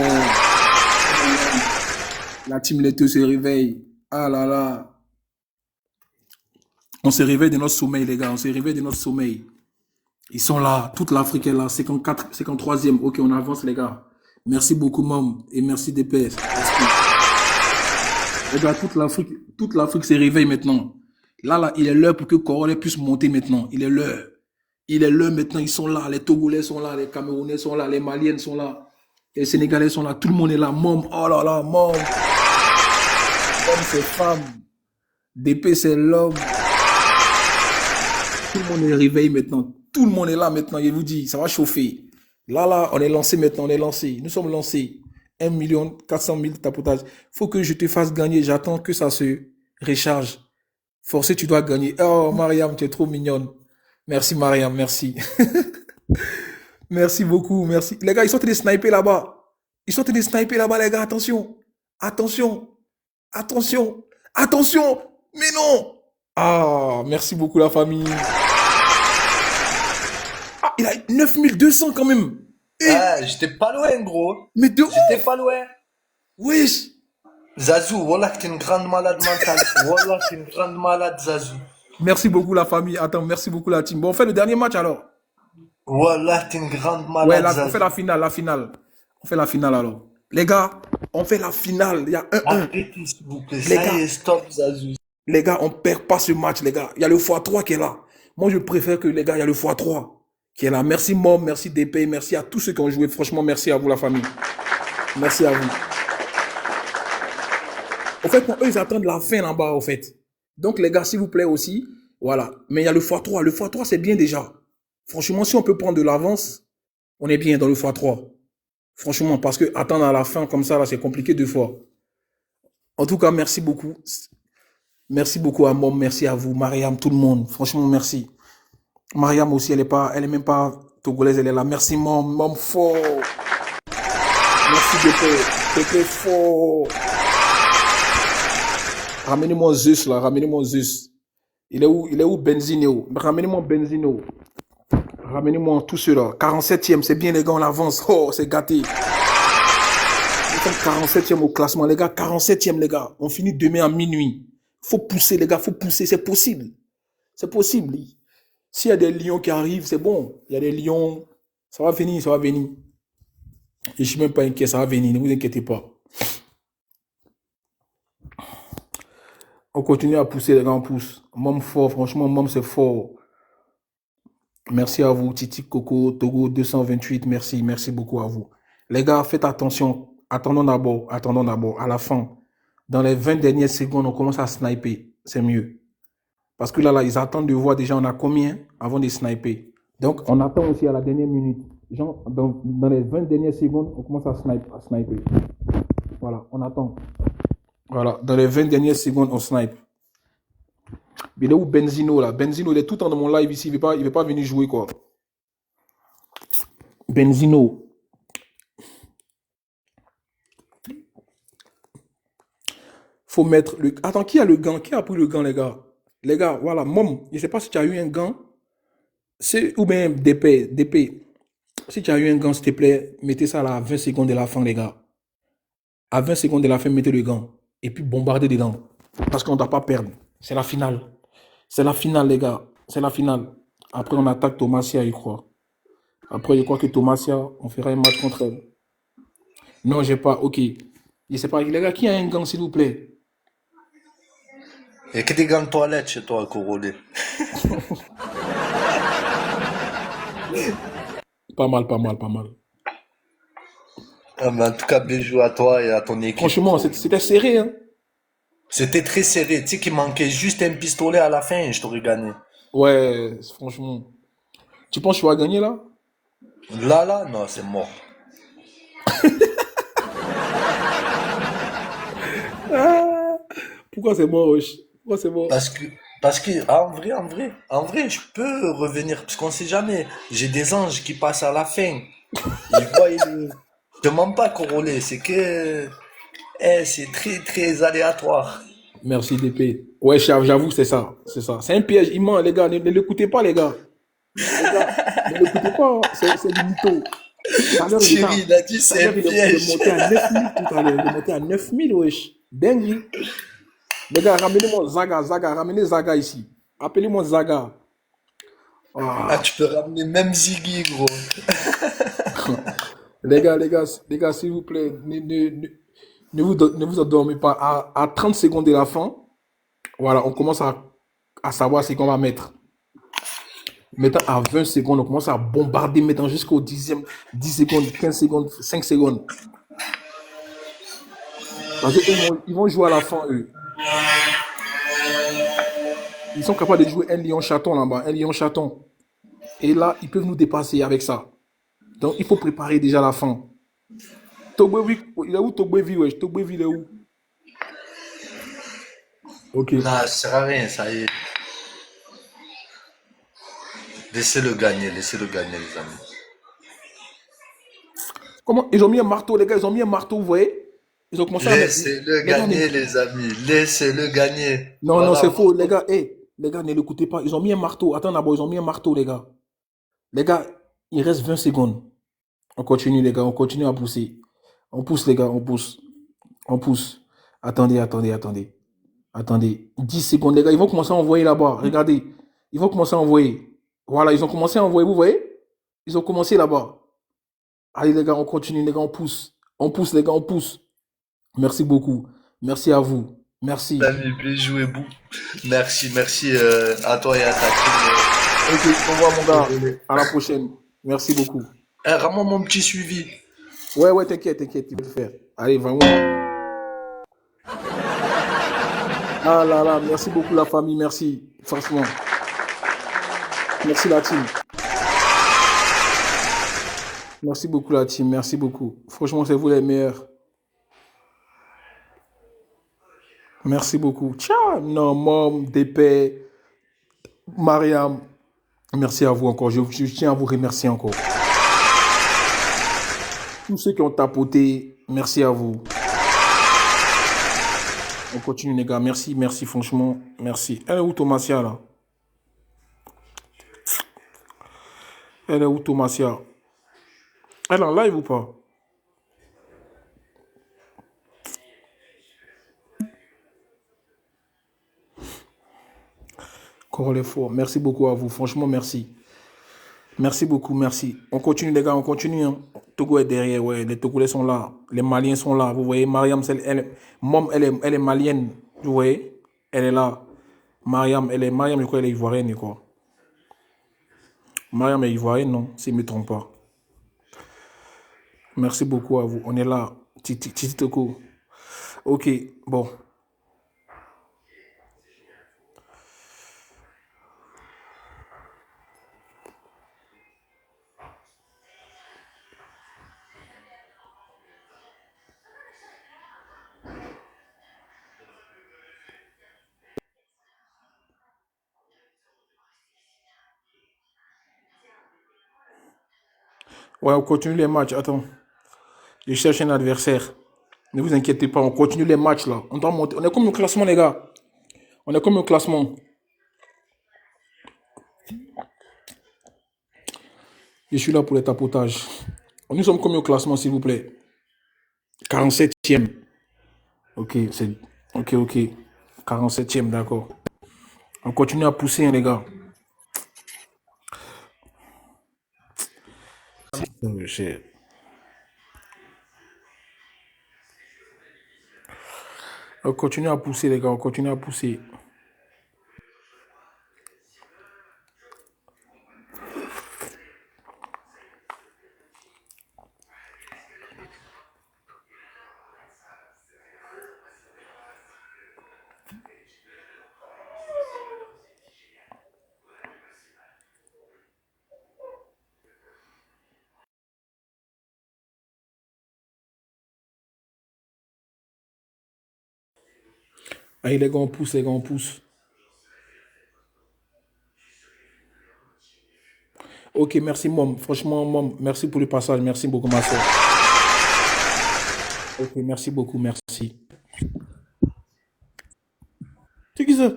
La team laiteuse se réveille. Ah là là. On se réveille de notre sommeil, les gars. On se réveille de notre sommeil. Ils sont là. Toute l'Afrique est là. 54, 53e. Ok, on avance, les gars. Merci beaucoup, Mom. Et merci, DP. Les gars, toute l'Afrique se réveille maintenant. Là, il est l'heure pour que Corolé puisse monter maintenant. Il est l'heure. Il est l'heure maintenant. Ils sont là. Les Togolais sont là. Les Camerounais sont là. Les Maliennes sont là. Les Sénégalais sont là. Tout le monde est là. Mom. Oh là là, Mom. Homme, c'est femme. DP, c'est l'homme. Tout le monde est réveillé maintenant. Tout le monde est là maintenant. Je vous dis, ça va chauffer. Là, on est lancé maintenant. On est lancé. Nous sommes lancés. 1 400 000 tapotages. Faut que je te fasse gagner. J'attends que ça se recharge. Forcé, tu dois gagner. Oh, Mariam, tu es trop mignonne. Merci, Mariam. Merci. Merci beaucoup. Merci. Les gars, ils sont en train de sniper là-bas. Ils sont en train de sniper là-bas, les gars. Attention. Attention. Attention. Attention. Mais non. Ah, merci beaucoup, la famille. Ah, il a 9200 quand même. Ah, j'étais pas loin, gros. Mais de J'étais pas loin. Wesh. Zazou, wallah, t'es une grande malade mentale. Wallah, t'es une grande malade, Zazou. Merci beaucoup, la famille. Attends, merci beaucoup, la team. Bon, on fait le dernier match alors. Wallah, t'es une grande malade, Ouais, là, Zazou. on fait la finale. On fait la finale alors. Les gars, on fait la finale. Il y a 1-1. Arrêtez, s'il vous plaît. Les Ça gars, y est, stop, Zazu. les gars, on perd pas ce match, les gars. Il y a le x3 qui est là. Moi, je préfère que les gars, il y a le x3 qui est là. Merci Mom, merci DP, merci à tous ceux qui ont joué. Franchement, merci à vous, la famille. Merci à vous. En fait, eux, ils attendent la fin là-bas, en fait. Donc, les gars, s'il vous plaît aussi, voilà. Mais il y a le x3. Le x3, c'est bien déjà. Franchement, si on peut prendre de l'avance, on est bien dans le x3. Franchement, parce que attendre à la fin comme ça, là, c'est compliqué deux fois. En tout cas, merci beaucoup. Merci beaucoup à Mom, merci à vous, Mariam, tout le monde. Franchement, merci. Mariam aussi, elle est même pas togolaise, elle est là. Merci Mom, Mom fort. Merci Dépé fort. Ramenez-moi Zeus là, ramenez-moi Zeus. Il est où Benzino? Ramenez-moi Benzino. Ramenez-moi tous ceux-là. 47e, c'est bien les gars, on avance. Oh, c'est gâté. Nous sommes 47e au classement, les gars. 47e, les gars. On finit demain à minuit. Faut pousser, les gars, faut pousser. C'est possible. C'est possible. S'il y a des lions qui arrivent, c'est bon. Il y a des lions. Ça va venir, ça va venir. Et je suis même pas inquiet, ça va venir. Ne vous inquiétez pas. On continue à pousser, les gars, on pousse. Mom fort, franchement, Mom c'est fort. Merci à vous, Titi Coco, Togo 228, merci beaucoup à vous. Les gars, faites attention. Attendons d'abord, à la fin. Dans les 20 dernières secondes, on commence à sniper. C'est mieux. Parce que là, ils attendent de voir déjà on a combien avant de sniper. Donc, on attend aussi à la dernière minute. Genre, dans les 20 dernières secondes, on commence à sniper. Voilà, on attend. Voilà, dans les 20 dernières secondes, on snipe. Mais il est où Benzino là? Benzino, il est tout le temps dans mon live ici. Il veut pas venir jouer quoi. Benzino. Faut mettre le... Attends, qui a le gant? Qui a pris le gant, les gars? Les gars, voilà, Mom, je ne sais pas si tu as eu un gant. Ou bien DP. Si tu as eu un gant, s'il te plaît, mettez ça là à 20 secondes de la fin, les gars. À 20 secondes de la fin, mettez le gant. Et puis bombardez dedans. Parce qu'on ne doit pas perdre. C'est la finale. C'est la finale, les gars. C'est la finale. Après, on attaque Thomasia, je crois. Après, je crois que Thomasia, on fera un match contre elle. Non, j'ai pas. Ok. Je sais pas. Les gars, qui a un gant, s'il vous plaît? Il y a que des gants de toilette chez toi, Corolé. Pas mal. Ah, mais en tout cas, bien joué à toi et à ton équipe. Franchement, c'était serré, hein? C'était très serré. Tu sais qu'il manquait juste un pistolet à la fin et je t'aurais gagné. Ouais, franchement. Tu penses que tu vas gagner là? Là, non, c'est mort. Pourquoi c'est mort, wesh? Pourquoi c'est mort? Parce que en vrai, je peux revenir, parce qu'on sait jamais. J'ai des anges qui passent à la fin. Ils voient, je te mens pas, Corolé, c'est que, c'est très, très aléatoire. Merci, DP. Ouais, j'avoue, c'est ça. C'est un piège. Il ment, les gars. Ne l'écoutez pas, les gars. Ne l'écoutez pas. C'est du mytho. Thierry, il a dit c'est un piège. Il est monté à 9000 tout à l'heure. Il est monté à 9000, wesh. Dingue. Les gars, ramenez-moi Zaga. Ramenez Zaga ici. Appelez-moi Zaga. Ah, tu peux ramener même Ziggy, gros. Les gars, s'il vous plaît, ne vous endormez pas. À 30 secondes de la fin, voilà, on commence à savoir ce qu'on va mettre. Maintenant, à 20 secondes, on commence à bombarder, maintenant jusqu'au 10e, 10 secondes, 15 secondes, 5 secondes. Parce qu'ils vont jouer à la fin, eux. Ils sont capables de jouer un lion chaton là-bas, un lion chaton. Et là, ils peuvent nous dépasser avec ça. Donc, il faut préparer déjà la fin. Togbevi, il est où Togbevi, wesh? Togbevi, il est où? Ok. Non, ça sert à rien, ça y est. Laissez-le gagner, les amis. Comment? Ils ont mis un marteau, les gars, vous voyez? Ils ont commencé Laissez-le gagner, les amis. Laissez-le gagner. Non, voilà, c'est faux, les gars. Les gars, ne l'écoutez pas. Ils ont mis un marteau. Attends d'abord, ils ont mis un marteau, les gars. Les gars, il reste 20 secondes. On continue, les gars. On continue à pousser. On pousse, les gars. On pousse. Attendez. 10 secondes, les gars. Ils vont commencer à envoyer là-bas. Regardez. Ils vont commencer à envoyer. Voilà, ils ont commencé à envoyer. Vous voyez? Ils ont commencé là-bas. Allez, les gars, on continue. Les gars, on pousse. On pousse, les gars, on pousse. Merci beaucoup. Merci à vous. Merci. L'ami, bien joué, Bou. Merci, merci à toi et à ta team. Ok, au revoir, mon gars. À la prochaine. Merci beaucoup. Rends-moi mon petit suivi. Ouais, t'inquiète, tu peux le faire. Allez, vraiment. Ah là là, merci beaucoup la famille, merci. Franchement. Merci la team. Merci beaucoup la team, merci beaucoup. Franchement, c'est vous les meilleurs. Merci beaucoup. Ciao, non, Mom, Dépé, Mariam. Merci à vous encore. Je tiens à vous remercier encore. Tous ceux qui ont tapoté, merci à vous. On continue, les gars. Merci, franchement. Merci. Elle est où, Thomasia, là? Elle est où, Thomasia? Elle est en live ou pas? Encore fort. Merci beaucoup à vous. Franchement, merci. Merci beaucoup, merci. On continue, les gars, on continue. Hein. Togo est derrière, ouais. Les Togolais sont là. Les Maliens sont là. Vous voyez, Mariam, elle est malienne. Vous voyez? Elle est là. Mariam, je crois, elle est ivoirienne, quoi. Mariam est ivoirienne, non? Si je ne me trompe pas. Merci beaucoup à vous. On est là. Titi Togo. Ok, bon. Ouais, on continue les matchs. Attends. Je cherche un adversaire. Ne vous inquiétez pas, on continue les matchs là. On doit monter. On est comme au classement, les gars. On est comme au classement. Je suis là pour les tapotages. Nous sommes comme au classement, s'il vous plaît. 47e. Ok, c'est. Ok. 47e, d'accord. On continue à pousser, hein, les gars. On continue à pousser, les gars. On continue à pousser. Allez, les gars, on pousse, on pousse. Ok, merci, Mom. Franchement, Mom, merci pour le passage. Merci beaucoup, ma soeur. Ok, merci beaucoup, merci. C'est qui ça?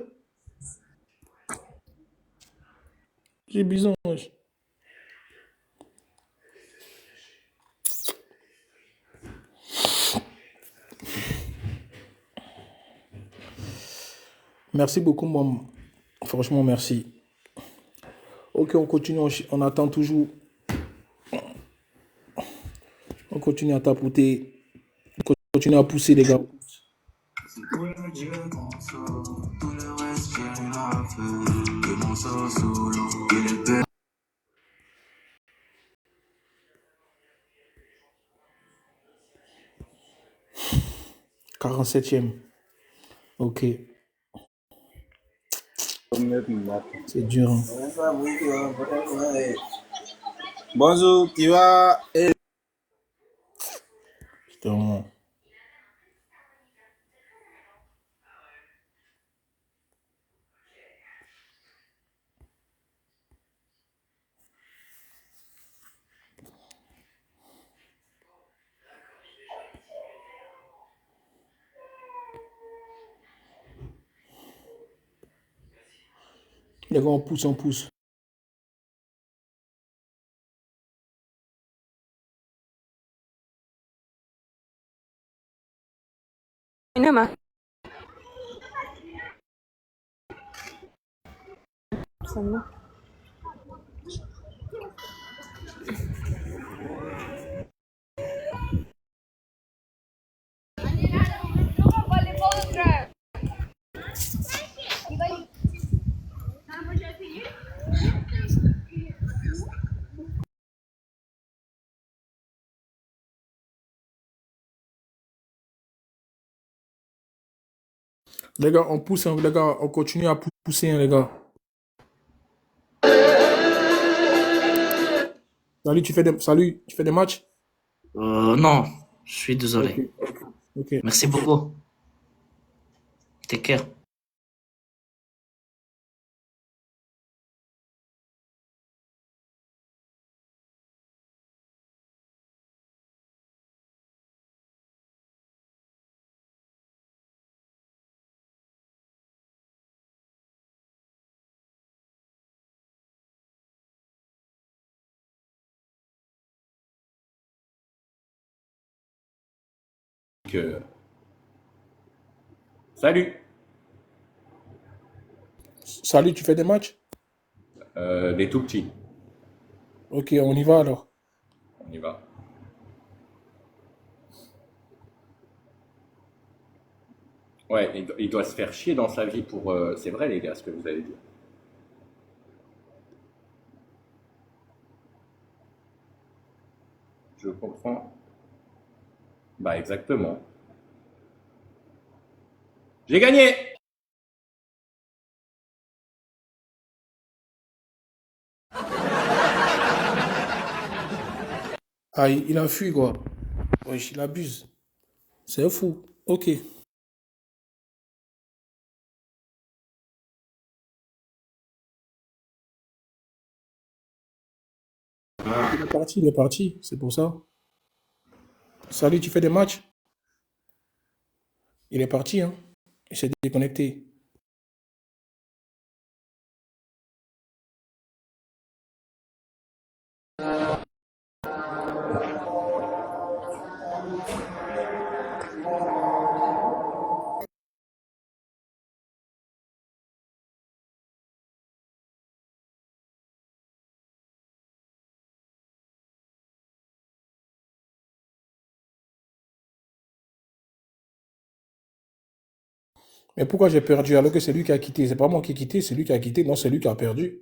J'ai besoin. Merci beaucoup, Mom. Franchement, merci. Ok, on continue, on attend toujours. On continue à tapoter. On continue à pousser, les gars. « 47e. Ok. C'est dur. Hein. Bonjour, tu vas... Putain. Les gars, on pousse. Nama. Sana. Les gars, on pousse, hein, les gars, on continue à pousser, hein, les gars. Salut, tu fais des matchs? Non, je suis désolé. Ok. Merci beaucoup. Take care. Que- Salut. Salut, tu fais des matchs? Des tout petits. Ok, on y va alors. On y va. Ouais, il doit se faire chier dans sa vie pour... c'est vrai, les gars, ce que vous avez dit. Je comprends. Bah, exactement. J'ai gagné! Ah, il a fui, quoi. Wesh, il abuse. C'est fou. Ok. Il il est parti, c'est pour ça. Salut, tu fais des matchs? Il est parti, hein. Il s'est déconnecté. Mais pourquoi j'ai perdu alors que c'est lui qui a quitté? C'est pas moi qui ai quitté, c'est lui qui a quitté. Non, c'est lui qui a perdu.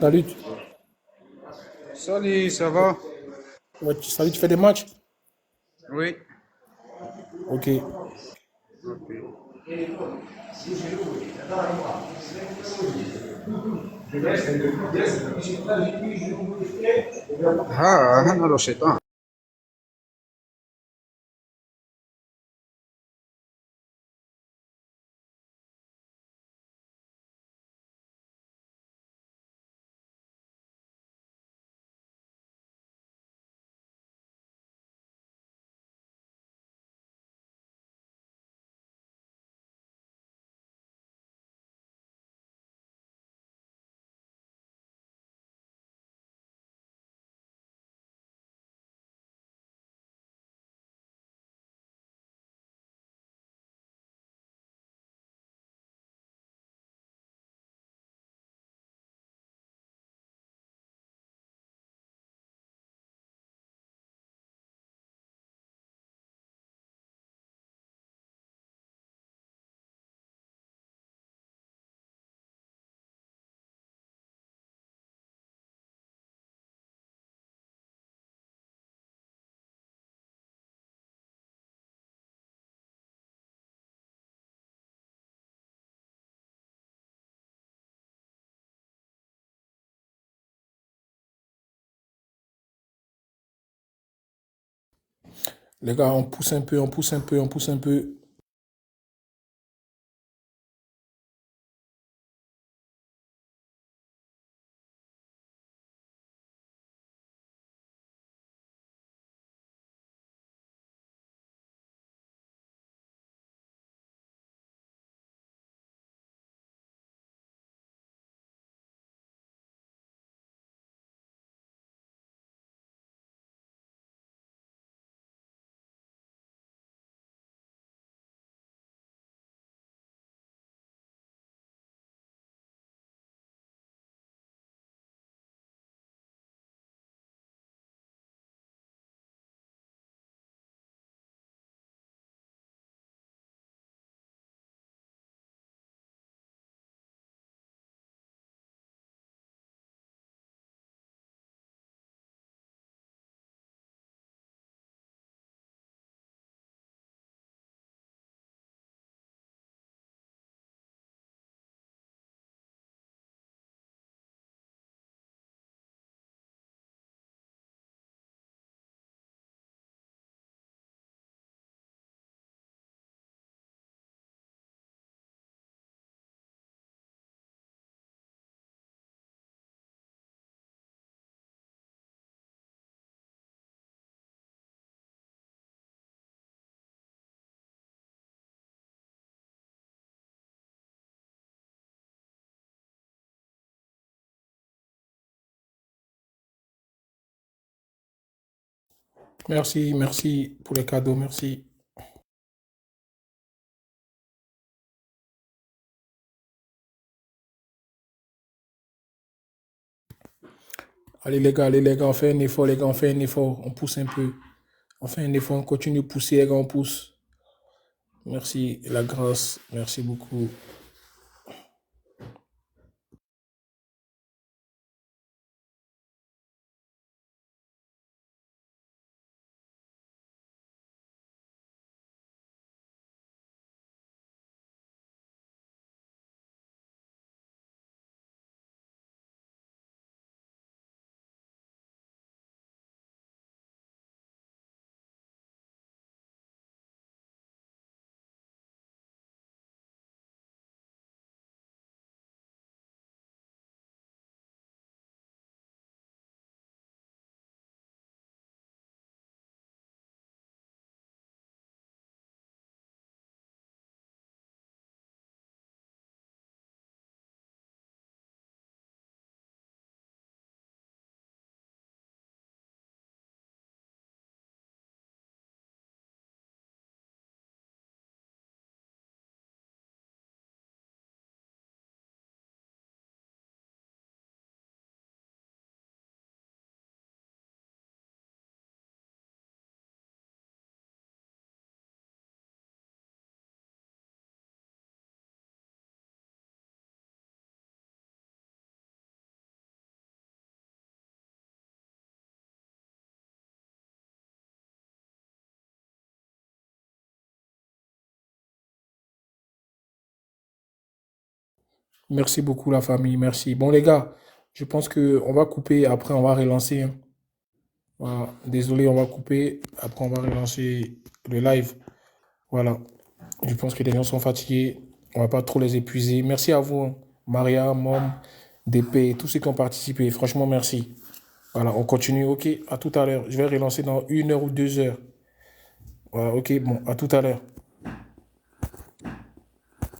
Salut. Salut, ça va? Ouais, salut, tu fais des matchs? Oui. Ok. أنا لو شيطان. Les gars, on pousse un peu, on pousse un peu, on pousse un peu. Merci, merci pour les cadeaux, merci. Allez les gars, on fait un effort, les gars, on fait un effort, on pousse un peu. On fait un effort, on continue de pousser, les gars, on pousse. Merci, la grâce, merci beaucoup. Merci beaucoup la famille, merci. Bon les gars, je pense que on va couper, après on va relancer, hein. Voilà. Désolé, on va couper, après on va relancer le live. Voilà. Je pense que les gens sont fatigués, on va pas trop les épuiser. Merci à vous, hein. Maria, Mom, DP, tous ceux qui ont participé. Franchement, merci. Voilà, on continue. Ok, à tout à l'heure. Je vais relancer dans 1 heure ou 2 heures. Voilà, ok, bon, à tout à l'heure.